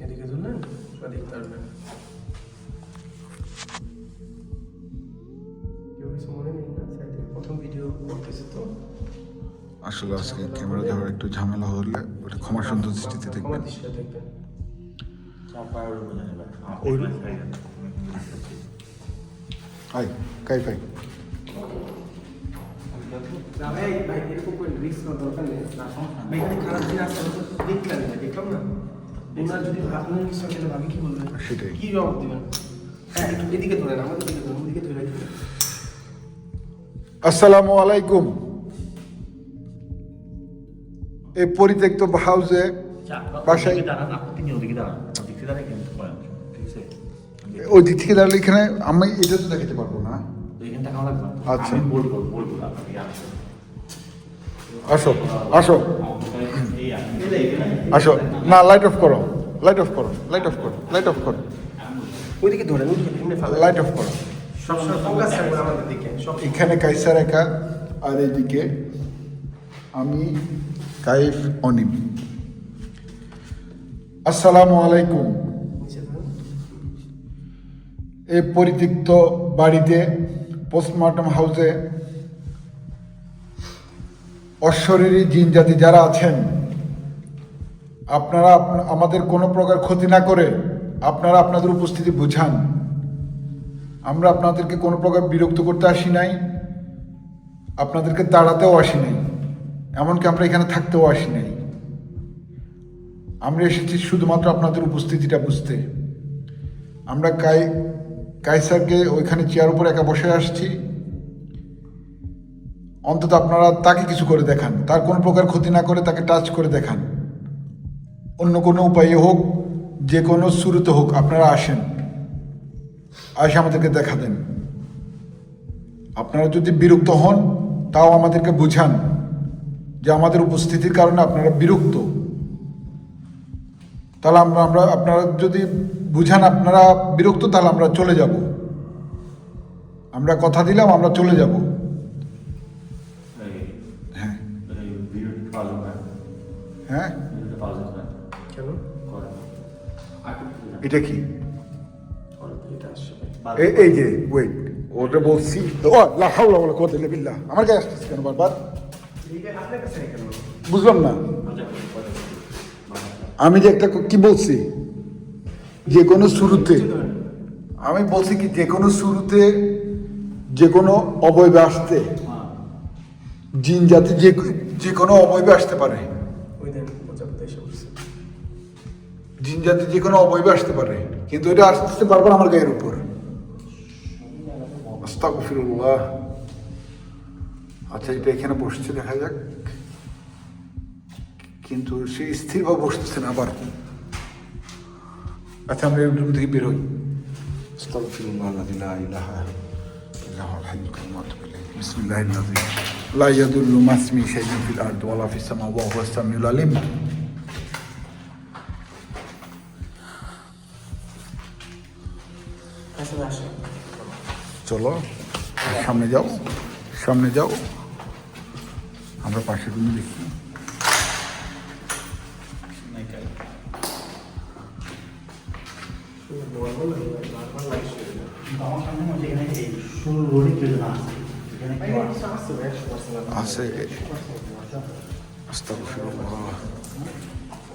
এদিকে ধরলেন সোজা দেখতে পারবেন। কেউ কিছু মনে নেই না স্যার, প্রথম ভিডিও করতেছে তো। আসলে আজকে ক্যামেরা ধরার একটু ঝামেলা হলে ওটা ক্ষমা সুন্দর দৃষ্টিতে ক্ষমা দেখবেন। দৃষ্টিতে দেখবেন। আপনারা ওই রুমে যাবেন। ওই room? আই কাইফাই না ভাই ভাই এরকম করে রিস্ক করার দরকার নেই। না ভাই এখানে খারাপ দিন আসতে হবে তো দেখলাম না, দেখলাম না। ওনার যদি আপনার কিছু খেলে ভাবি কি বলবেন? সেটাই। কি জবাব দিবেন? হ্যাঁ একটু এদিকে ধরেন, আমাদের দিকে ধরেন, ওদিকে ধরে রাখবেন। আসসালামু আলাইকুম। এই পরিত্যক্ত হাউসে বাসায় আপনি ওদিকে দাঁড়ান, ওদিকে দাঁড়ান কিন্তু করেন, ঠিক আছে? ওই দিক থেকে দাঁড়ালে এখানে আমি এটা তো দেখাতে পারবো না। তো এখানে টাকা লাগবে না। আচ্ছা। আমি বলবো আপনাকে আসো। আসো আসো এই এখানে আসো। না লাইট অফ করো, লাইট অফ করো, লাইট অফ করো, লাইট অফ করো, ওইদিকে ধরেন, ওইদিকে এমনি ফালা। লাইট অফ করো। সবসময় ফোকাস থাকবে আমাদের দিকে সব। এখানে কাইসার একা আর এদিকে আমি কাইফ অনিম। আসসালামু আলাইকুম। নিচে ধরেন। এই পরিত্যক্ত বাড়িতে পোস্টমর্টম হাউসে অশরীরী জিন জাতি যারা আছেন, আপনারা আমাদের কোনো প্রকার ক্ষতি না করে আপনারা আপনাদের উপস্থিতি বুঝান। আমরা আপনাদেরকে কোনো প্রকার বিরক্ত করতে আসি নাই, আপনাদেরকে তাড়াতেও আসি নাই, এমনকি আমরা এখানে থাকতেও আসি নাই। আমরা এসেছি শুধুমাত্র আপনাদের উপস্থিতিটা বুঝতে। আমরা কাইসারকে ওইখানে চেয়ার উপর একা বসে আসছি, অন্তত আপনারা তাকে কিছু করে দেখান, তার কোনো প্রকার ক্ষতি না করে তাকে টাচ করে দেখান। অন্য কোনো উপায়ে হোক, যে কোনো শুরুতে হোক, আপনারা আসেন, আসে আমাদেরকে দেখা দেন। আপনারা যদি বিরক্ত হন তাও আমাদেরকে বুঝান যে আমাদের উপস্থিতির কারণে আপনারা বিরক্ত। তাহলে আমরা আপনারা যদি বুঝান আপনারা বিরক্ত, তাহলে আমরা চলে যাব। আমরা কথা দিলাম আমরা চলে যাব। হ্যাঁ ভিডিওটি পাওয়া যাবে না। হ্যাঁ ভিডিওটা পাওয়া যাবে না। কেন? করেন। এটা কি? এটা আসছে ভাই। এই যে ওয়েট, ওটা বলছি। ও লা হাওলা ওয়ালা কুওয়াতা ইল্লা বিল্লাহ। আমার গায়ে আসতেছে কেন বারবার? আপনার কাছে কেন? বুঝলাম না। আমি যে একটা কি বলছি, যে কোনো শুরুতে আমি বলছি কি যে কোনো শুরুতে যে কোনো অবয়বে আসতে, জিন জাতি যে কোনো অবয়বে আসতে পারে। ওই দেন প্রজাপতি এসে বসছে। জিন জাতি যে কোনো অবয়বে আসতে পারে, কিন্তু এটা আসতে বারবার আমার গায়ের উপর। আস্তাগফিরুল্লাহ। আচ্ছা এটা এখানে বসছে, দেখা যাক। কিন্তু সে স্থিরভাবে বসতেছে না আবার। আচ্ছা আমরা এই রুম থেকে বের হই। আস্তাগফিরুল্লাহ আল্লাযী লা ইলাহা ইল্লা হুয়াল হাইয়ুল কাইয়্যুম ওয়া আতুবু ইলাইহি। বিসমিল্লাহির আযীম। লা ইয়াদুল্লু মা ইসমিহি শাইউন ফিল আরদি ওয়া লা ফিস সামা ওয়া হুয়াস সামিউল আলিম। আচ্ছা আসো। চলো সামনে যাও, সামনে যাও। আমরা পাশের রুমে দেখি। নরমাল লাগে ভাই, নরমাল লাইট শুরু না। আমার সামনে মনে হয় এখানে এই শুরু রোডে কেউ না আছে। এখানে ভাই কেউ এটা কিছু আছে ভাই, 100% আছে। আস্তাগফিরুল্লাহ।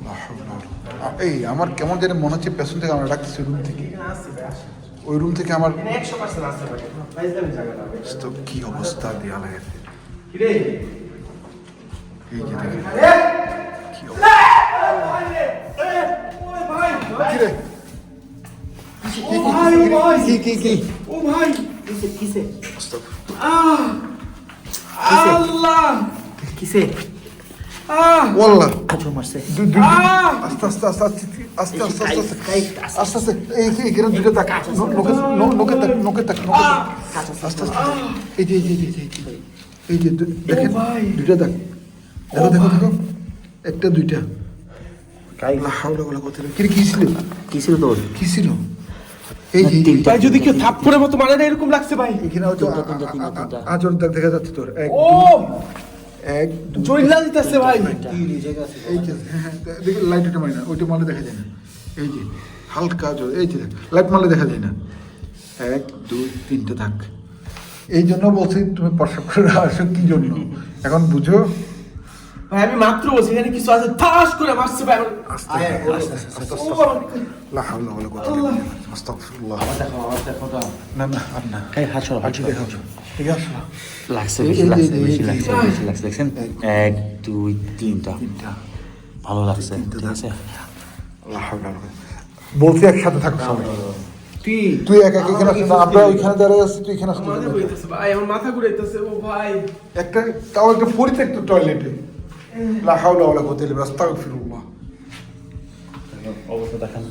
লা হাওলা ওয়ালা। এই আমার কেমন যেন মনে হচ্ছে পেছন থেকে আমরা ডাকতেছি রুম থেকে। এখানে আছে ভাই, আসে। ওই রুম থেকে আমার এখানে 100% আছে ভাই। ফাইজলামি জায়গা না ভাই। তো কি অবস্থা দেয়ালের। কি রে? এই যে দেখেন আরে! কি অবস্থা। ওই ভাই! কি রে? ও ভাই, ও ভাই! কি? ও ভাই! কিসে? আস্তাগফিরুল্লাহ। আল্লাহ! কিসে? ওয়াল্লাহ হাঁটু মারছে আস্তে আস্তে আস্তে আস্তে আস্তে আস্তে আস্তে আস্তে এখানে দুটো তাক নোকে তাক আস্তে আস্তে এই যে এই যে দেখেন দুটো তাক দেখো একটা দুইটা কি ছিল এই যে ভাই যদি কেউ থাপ্পড়ের মতো মানে না এরকম লাগছে ভাই। এখানে হয়তো আজর দাগ দেখা যাচ্ছে তোর ও এক জয়লা দিতেছে ভাই। এই যে হ্যাঁ দেখি লাইট ওটা মারি না ওইটা মারলে দেখা যায় না। এই যে হালকা জোর এই যে লাইট মারলে দেখা যায় না। 1 2 3টে দাগ। এই জন্য বলছি তুমি প্রসাব করে আসো কি জন্য এখন বুঝো। ভাই আমি মাত্র বলছি এখানে কিছু আছে ঠাস করে মারছে ভাই। লা হাওলা ওয়ালা কুওয়াতা ইল্লা বিল্লাহ আস্তাগফিরুল্লাহ। না আর না কাই হাত সরাও, হাত সরাও। দেখাও ঠিক আছে লাগছে বেশি লাগছে দেখছেন 1 2 3টা ভালো লাগছে ঠিক আছে। লা হাওলা ওয়ালা বলছি একসাথে থাকো সবাই। তুই একা এখানে আসিস না, আমরা ওইখানে দাঁড়িয়ে আছি, তুই এখানে আসিস না। মাথা ঘুরাইতেছে ভাই, আমার মাথা ঘুরাইতেছে। ও ভাই একটা তাও একটা পরিত্যক্ত টয়লেটে লা হাওলা ওয়ালা কুওয়াতা ইল্লা বিল্লাহ আস্তাগফিরুল্লাহ। অবস্থা দেখেন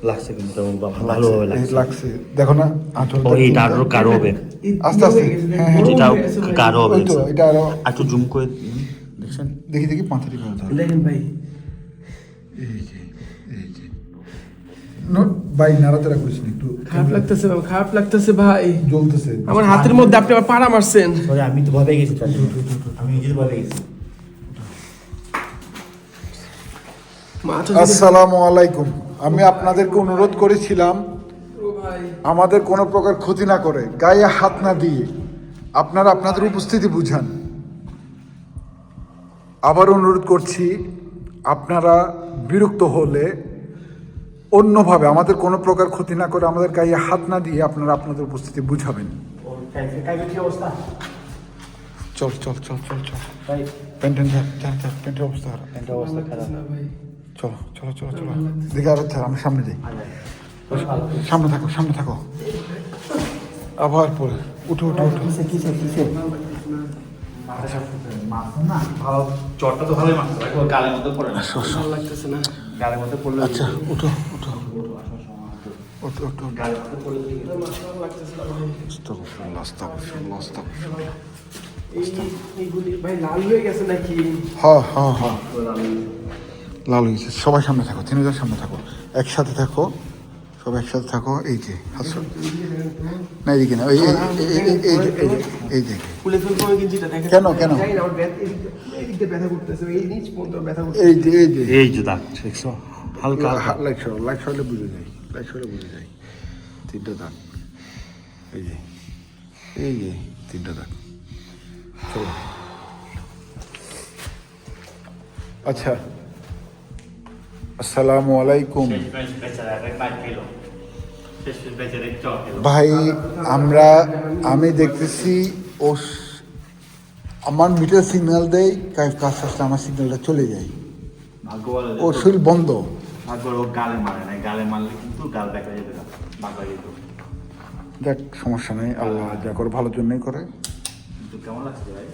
লাগছে কিন্তু ভালো হবে লাগছে দেখো না আঁচল ওই আরো কারো হবে আস্তে আস্তে হ্যাঁ হ্যাঁ এটাও কারো হবে ওই তো এটা আরো একটু জুম করে দেখছেন দেখি পাঁচটি করে দাও দেখেন ভাই এই যে নো ভাই নাড়াচাড়া করিস না একটু খারাপ লাগতেছে ভাই, খারাপ লাগতেছে ভাই। জ্বলতেছে আমার হাতের মধ্যে আপনি আবার পাড়া মারছেন। সরি আমি তো ভয় গেছি আমি নিজের ভয় গেছি। মাথা আসসালামু আলাইকুম। আমি আপনাদেরকে অনুরোধ করেছিলাম ও ভাই আমাদের কোনো প্রকার ক্ষতি না করে গায়ে হাত না দিয়ে আপনারা আপনাদের উপস্থিতি বুঝান। আবার অনুরোধ করছি আপনারা বিরক্ত হলে অন্যভাবে আমাদের কোনো প্রকার ক্ষতি না করে আমাদের গায়ে হাত না দিয়ে আপনারা আপনাদের উপস্থিতি বুঝাবেন। চল চল চল চল চল প্যান্টের অবস্থা খারাপ। না ভাই চলো চলো চলো চলো দেখে আরো আমি সামনে যাই। সামনে থাকো আবার পরে উঠো ভালো চটটা তো ভালোই মারছে গালের মধ্যে পড়ে না ভালো লাগতেছে না। গালের মধ্যে পড়লে আচ্ছা উঠো গালের মধ্যে পড়লে ভালো লাগতেছে না ভাই। এইগুলি ভাই লাল হয়ে গেছে নাকি? হ্যাঁ লাল হয়েছে। সবাই সামনে থাকো, তিনজন সামনে থাকো, একসাথে থাকো, সব একসাথে থাকো। এই যে হাসো না এদিকে না এই যে খুলে ফেলবো আমি গেঞ্জিটা দেখেন। কেন? জানি না, আমার এদিকটা ব্যথা করতেছে, এই নিচ পর্যন্ত ব্যথা করতেছে। এই যে দাগ দেখছো হালকা লাইট সরলে বুঝে যায় 3টা দাগ। এই যে 3টা দাগ। চলো আচ্ছা আসসালামু আলাইকুম ভাই। আমি দেখতেছি ও আমার মিটার সিগন্যাল দেয়, কাজ আসলে আমার সিগন্যালটা চলে যায়, ও শরীর বন্ধ। ও গালে মারে না, গালে মারলে কিন্তু গাল দেখা যেত না, বাঁকা যেত। দেখ সমস্যা নেই, আল্লাহ যা করে ভালোর জন্যই করে। কিন্তু কেমন লাগছে ভাই?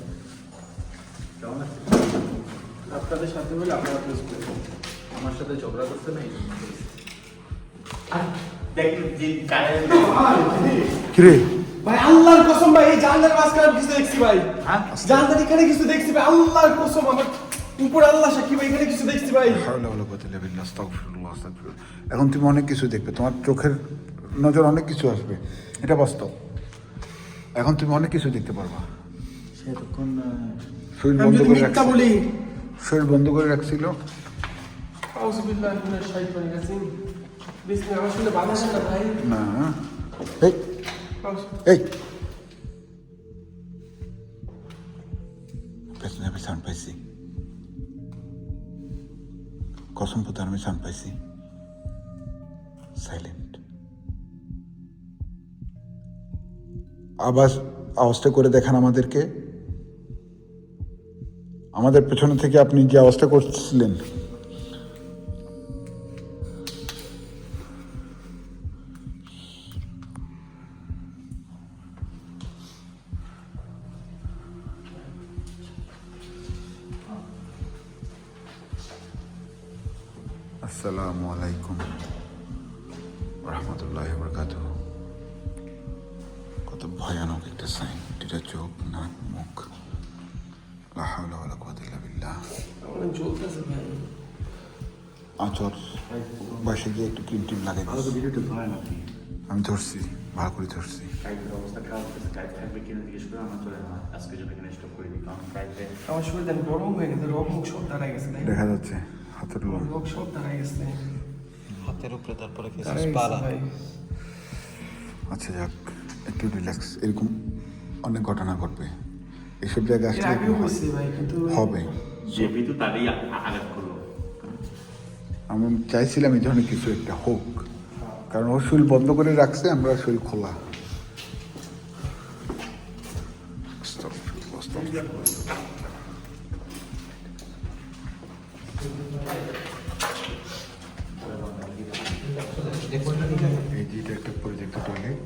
কেমন লাগছে? আপনাদের সাথে বলে আপনারা প্লিজ করবেন। আমার সাথে ঝগড়া করতে নাই দেখেন যে গায়ে কিরে ভাই আল্লাহর কসম ভাই, এই জানলার মাঝখানে কিছু দেখছি ভাই। হ্যাঁ জানলার এখানে কিছু দেখছি ভাই, আল্লাহর কসম, আমার উপর আল্লাহ সাক্ষী ভাই, এখানে কিছু দেখছি ভাই। এখন তুমি অনেক কিছু দেখবে, তোমার চোখের নজর অনেক কিছু আসবে, এটা বাস্তব। এখন তুমি অনেক কিছু দেখতে পারবা। সে তখন শরীর আমি বন্ধ যদি করে মিথ্যা রাখছিল, বলি, শরীর বন্ধ করে রাখছিল। আউযুবিল্লাহি মিনাশ শাইতানির রাজিম। বিসমিল্লাহ, আমার শুনে বাধা দেন না ভাই। না এই পেছনে আমি সাউন্ড পাইছি, কসম পুতার আমি সাউন্ড পাইছি। সাইলেন্ট আওয়াজটা করে দেখান আমাদেরকে। আমাদের পেছনে থেকে আপনি যে আওয়াজটা করছিলেন, আসসালামু আলাইকুম রহমতুল্লাহ বরকাতুহ। কত ভয়ানক একটা সাইন, দুটা চোখ, নাক, মুখ। লা হাওলা ওয়ালা কুওয়াতা ইল্লা বিল্লাহ। অনেক জ্বলতেছে ভাই। আচর বাসে গিয়ে একটু ক্রিম টিম লাগাই দিস। ভিডিওটা ধরেন আপনি আমি ধরছি, ভালো করে ধরছি। কাইপের অবস্থা খারাপ হচ্ছে, কাইপ থাকবে কিনা জিজ্ঞেস করে আমার চলে না আজকে জন্য এখানে স্টপ করে দিই, কারণ কাইপে আমার শরীর দেন গরম হয়ে গেছে, রোগ মুখ সব দাঁড়ায় গেছে তাই দেখা যাচ্ছে হাতের লোম। রোগ সব দাঁড়ায় গেছে হাতের উপরে তারপরে দাঁড়ায় গেছে ভাই। আচ্ছা যাক, একটু রিল্যাক্স। এরকম অনেক ঘটনা ঘটবে, এসব জায়গায় এর আসলে আগেও হয়েছে ভাই, কিন্তু হবে। যে বিদ্যু তারই আঘাত করলো। আমি চাইছিলাম এই ধরনের কিছু একটা হোক, কারণ ও শরীর বন্ধ করে রাখছে, আমরা শরীর খোলা। এই যে এটা একটা প্রজেক্ট টয়লেট।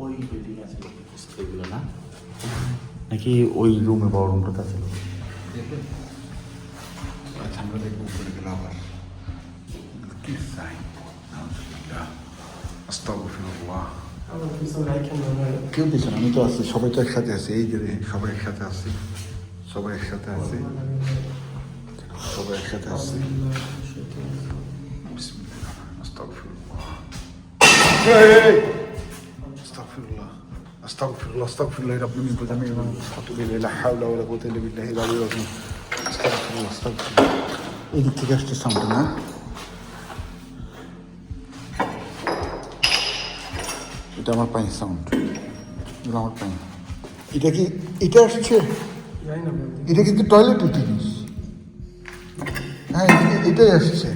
ওই বিল্ডিং আছে এগুলো না, নাকি ওই রুমে বড় রুমটা ছিল? আচ্ছা আমরা দেখবো উপরে গেলে আবার কি সাইন। আস্তাগফিরুল্লাহ। আমার কিছু রাইখেন না ভাই। কেউ পিছনে, আমি তো আছি, সবাই তো একসাথে আছে। এই যে সবাই একসাথে আছি, সবাই একসাথে আছি, সবাই একসাথে আছি। বিসমিল্লাহ, আস্তাগফিরুল্লাহ, আস্তাগফিরুল্লাহ, আস্তাগফিরুল্লাহ, আস্তাগফিরুল্লাহ রাব্বিল মিন কুল্লি যামিন ওয়া আতুবু ইলাইহি, লা হাওলা ওয়ালা কুওয়াতা ইল্লা বিল্লাহিল আলিয়্যিল আযীম। আস্তাগফিরুল্লাহ, আস্তাগফিরুল্লাহ। এই দিক থেকে আসছে সাউন্ড না? এটা আমার পাই সাউন্ড, এটা আমার পাই। এটা কি এটা আসছে? জানি না ভাই। এটা কিন্তু টয়লেটের জিনিস। হ্যাঁ এটাই আসছে।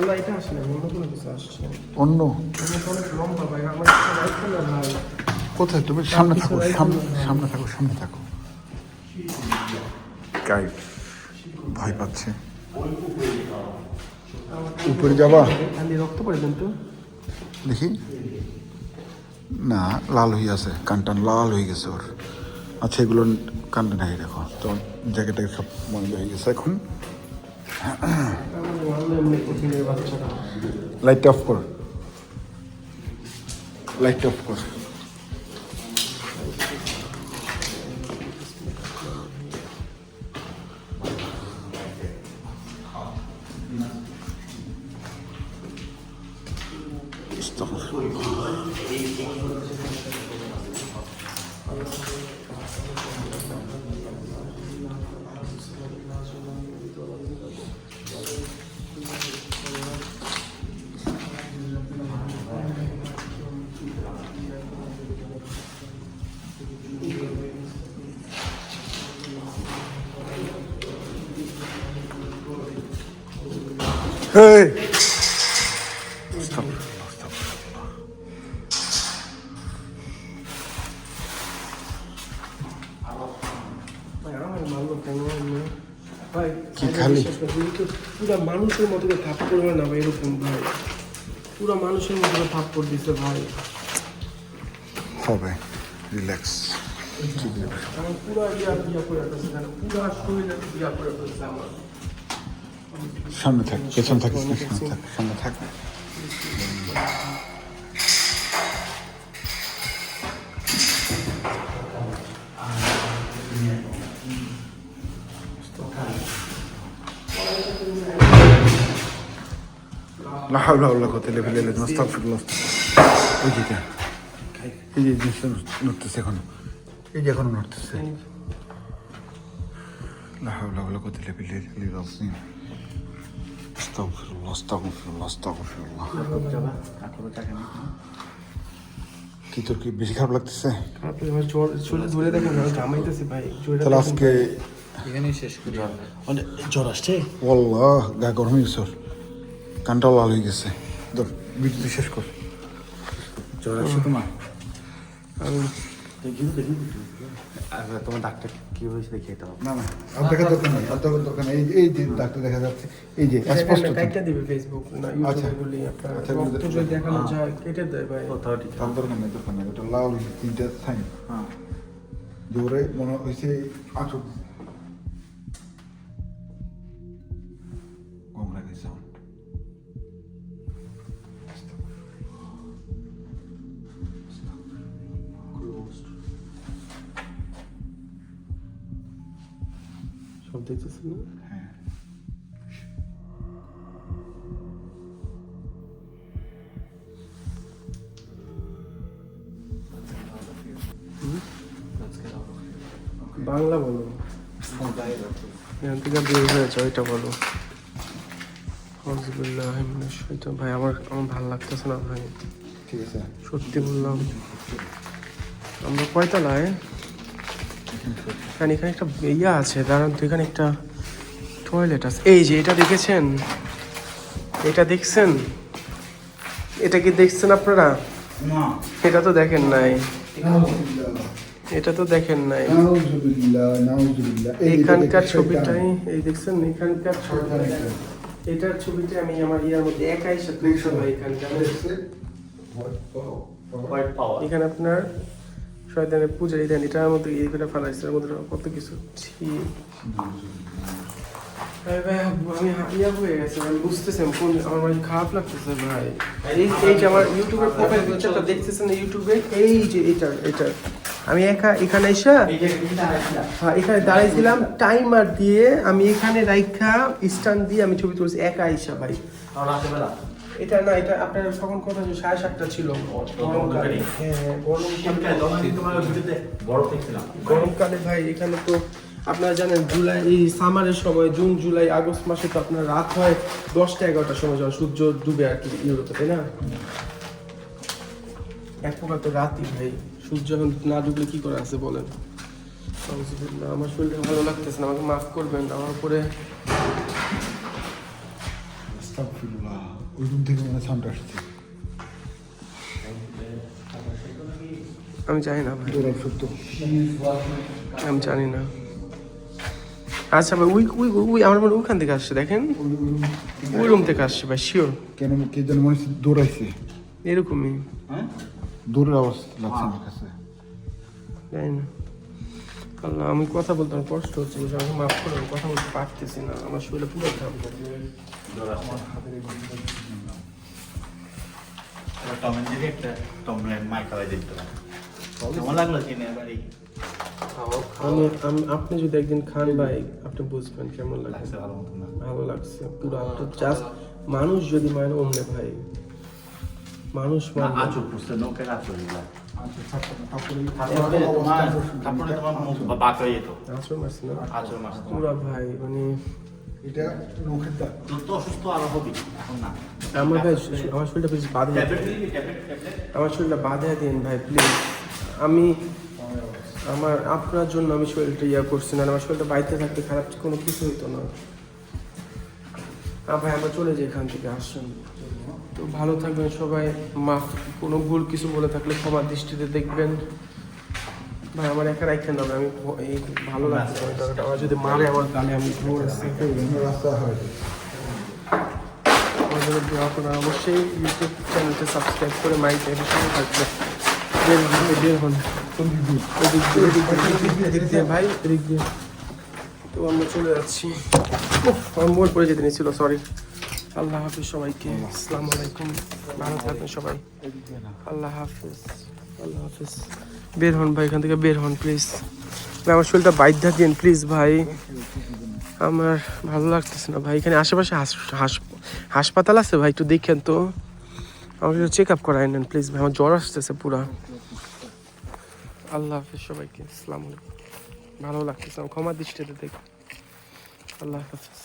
না এটা আসে না, অন্য কোনো কিছু আসছে। অন্য আমি তো অনেক লম্বা ভাই, আমার কিছু রাইখেন না ভাই। কোথায়? তুমি সামনে থাকো, সামনে থাকো, সামনে থাকো। গাইড ভয় পাচ্ছে। উপরে যাবা? খালি রক্ত পড়ে দেন তো। দেখি না, লাল হয়ে আছে, কানটান লাল হয়ে গেছে ওর। আচ্ছা এগুলো কানটা নাই, দেখো তো জ্যাকেটে সব ময়লা হয়ে গেছে। এখন আমার ভালো এমনি কোচিংয়ের বাচ্চারা। লাইটটা অফ কর, লাইটটা অফ কর। Hey! Stop. Stop. ভাই আমার মারলো কেন এমনি? ভাই কি খালি? পুরা মানুষের মতো করে থাপ করবে না ভাই, এরকম ভাই পুরা মানুষের মতো করে থাপ করে দিচ্ছে ভাই। হবে, রিল্যাক্স। আমার পুরা বিয়া করে দিচ্ছে, পুরা শরীরে বিয়া করে দিচ্ছে আমার। সামনে থাক, পেছন থাকিস না, সামনে থাক, সামনে থাক। লা হাওলা ওয়ালা কুওয়াতা ইল্লা বিল্লাহ, আস্তাগফিরুল্লাহ। ওই যে এই যে জিনিসটা নড়তেছে এখনো, এই যে এখনো নড়তেছে। লা হাওলা ওয়ালা কুওয়াতা ইল্লা বিল্লাহিল আযীম। আস্তাগফিরুল্লাহ, আস্তাগফিরুল্লাহ, আস্তাগফিরুল্লাহ। কি তোর কি বেশি খারাপ লাগতেছে? আপনি আমার শরীর ধরে দেখেন না, ঘামাইতেছি ভাই। তাহলে আজকে এখানেই শেষ করি। অনেক জ্বর আসছে। ওয়াল্লাহ গা গরম হয়ে গেছে ওর, কানটাও লাল হয়ে গেছে। ধর বিদ্যুৎ শেষ কর। জ্বর আসছে তোমার? আমি তোমার ডাক্তার কি হয়েছে দেখে এটা না না, আর দেখার দরকার নেই, আর দেখার দরকার নেই। এই যে ডাক্তার দেখা যাচ্ছে, এই যে স্পষ্ট। কাইটা দিবে ফেসবুক না আচ্ছা। ইউটিউবে বলি আপনার আচ্ছা, রক্ত যদি দেখানো যায় কেটে দেয় ভাই। কোথাও ঠিক তার দরকার নেই, দরকার নেই। ওটা লাল হয়েছে, তিনটা সাইন। হ্যাঁ জোরে মনে হয়েছে আচক গম লাগে সাউন্ড। সব দেখতেছেন না? হ্যাঁ বাংলা বলো, এখান থেকে বের হয়েছে ওইটা বলো। আউযুবিল্লাহি মিনাশ শাইতানির ভাই আমার ভালো লাগতেছে না ভাই, ঠিক আছে। সত্যি বললাম। আমরা কয়তলায়? এখানে একটা ইয়া আছে, দাঁড়ান তো, এখানে একটা টয়লেট আছে। এই যে এটা দেখেছেন, এটা দেখছেন, এটা কি দেখছেন আপনারা? না এটা তো দেখেন নাই, এটা তো দেখেন নাই। নাউজুবিল্লাহ নাউজুবিল্লাহ। এখানকার ছবিটাই এই দেখছেন, এখানকার ছবিটাই, এটার ছবিটা আমি আমার ইয়ার মধ্যে একাই সাথে ভাই। এখানকার হোয়াইট পাওয়ার এখানে আপনার শয়তানের পূজারি দেন, এটার মধ্যে এই করে ফেলাইছে, এর মধ্যে কত কিছু। ছি ভাই ভাই, আমি ইয়া হয়ে গেছে, আমি বুঝতেছি কোন আমার মানে খারাপ লাগতেছে ভাই। এই যে আমার ইউটিউবের প্রোফাইল পিকচারটা দেখতেছেন না ইউটিউবে, এই যে এটা আমি একা এখানে এসে, হ্যাঁ এখানে দাঁড়াইছিলাম টাইমার দিয়ে, আমি এখানে রাইখা স্ট্যান্ড দিয়ে আমি ছবি তুলছি একা আইসা ভাই। রাতেবেলা এটা না, এটা আপনার তখন কথা 7:30 ছিল, গরমকালে। হ্যাঁ গরমকালে ভাই। এখানে তো আপনারা জানেন জুলাই, এই সামারের সময় জুন জুলাই আগস্ট মাসে তো আপনার রাত হয় 10টা-11টার সময়, যখন সূর্য ডুবে আর কি ইউরোপে, তাই না? এক প্রকার তো রাতই ভাই, সূর্য যখন না ডুবলে কি করে আছে বলেন? আউযুবিল্লাহ, আমার শরীরটা ভালো লাগতেছে না, আমাকে মাফ করবেন। আমার উপরে আস্তাগফিরুল্লাহ। ওই রুম থেকে মানে সাউন্ড আসছে। আমি জানি না ভাই, ওরা সত্য। আমি জানি না। আচ্ছা ভাই, ওই ওই ওই আমার মনে হয় ওখান থেকে আসছে, দেখেন ওই রুম থেকে আসছে ভাই, শিওর। কেন কে যেন মনে হচ্ছে দৌড়াইছে, এরকমই হ্যাঁ দৌড়ের আওয়াজ লাগছে আমার কাছে। জানি না। আল্লাহ, আমি কথা বলতে আমার কষ্ট হচ্ছে, বুঝে আমাকে মাফ করুন, কথা বলতে পারতেছি না, আমার শরীরে পুরো খারাপ লাগছে। টমের দিকে একটা টমের মাইক্রোওয়েভ দিতে হবে। কেমন লাগলো চিনি বাড়ি? আমি আপনি যদি একদিন খান ভাই, আপনি বুঝবেন কেমন লাগছে। লাগছে ভালো মতো না? ভালো লাগছে পুরো, আপনি জাস্ট মানুষ যদি মানে অমনে ভাই, মানুষ মানে আচুর পুষতে নৌকের আচুর এগুলা। আচ্ছা থাকো না, তারপরে তারপরে তোমার মুখ বাঁক হয়ে যেত। আসল মাছ না আচুর মাছ পুরো ভাই, মানে এটা নৌকের দাগ। তোর তো অসুস্থ আরো হবি এখন না। আমার ভাই আমার শরীরটা বেশ বাধে, ট্যাবলেট নিবি, ট্যাবলেট। আমার শরীরটা বাধে দিন ভাই প্লিজ। আমি আপনার জন্য আমি শরীরটা ইয়া করছি না, আমার শরীরটা বাড়িতে থাকতে খারাপ কোনো কিছু হতো না। ভাই আমরা চলে যাই এখান থেকে, আসুন। তো ভালো থাকবেন সবাই, মাফ কোনো ভুল কিছু বলে থাকলে ক্ষমা দৃষ্টিতে দেখবেন ভাই। আমার একা রাখেন না, আমি এই ভালো লাগছে না, আমার যদি মারে আমার গালে আমি রাস্তা হয়। আপনারা অবশ্যই ইউটিউব চ্যানেলটা সাবস্ক্রাইব করে মাইক এর সঙ্গে থাকবেন। বের হন এদিক দিয়ে ভাই, এদিক দিয়ে। তো আমরা চলে যাচ্ছি, আমার মোড় পড়ে যেতে নিয়েছিল, সরি। আল্লাহ হাফিজ সবাইকে, আসসালামু আলাইকুম, ভালো থাকবেন সবাই, আল্লাহ হাফিজ, আল্লাহ হাফিজ। বের হন ভাই, এখান থেকে বের হন প্লিজ ভাই, আমার শরীরটা বাইধ্যা দিন প্লিজ ভাই, আমার ভালো লাগতেছে না ভাই। এখানে আশেপাশে হাসপাতাল আছে ভাই, একটু দেখেন তো, আমাকে একটু চেক আপ করাই নেন প্লিজ ভাই, আমার জ্বর আসতেছে পুরা। আল্লাহ হাফিজ সবাইকে, আসসালামু আলাইকুম, ভালো লাগতেছে, আমার ক্ষমা দৃষ্টিতে দেখ, আল্লাহ হাফিজ।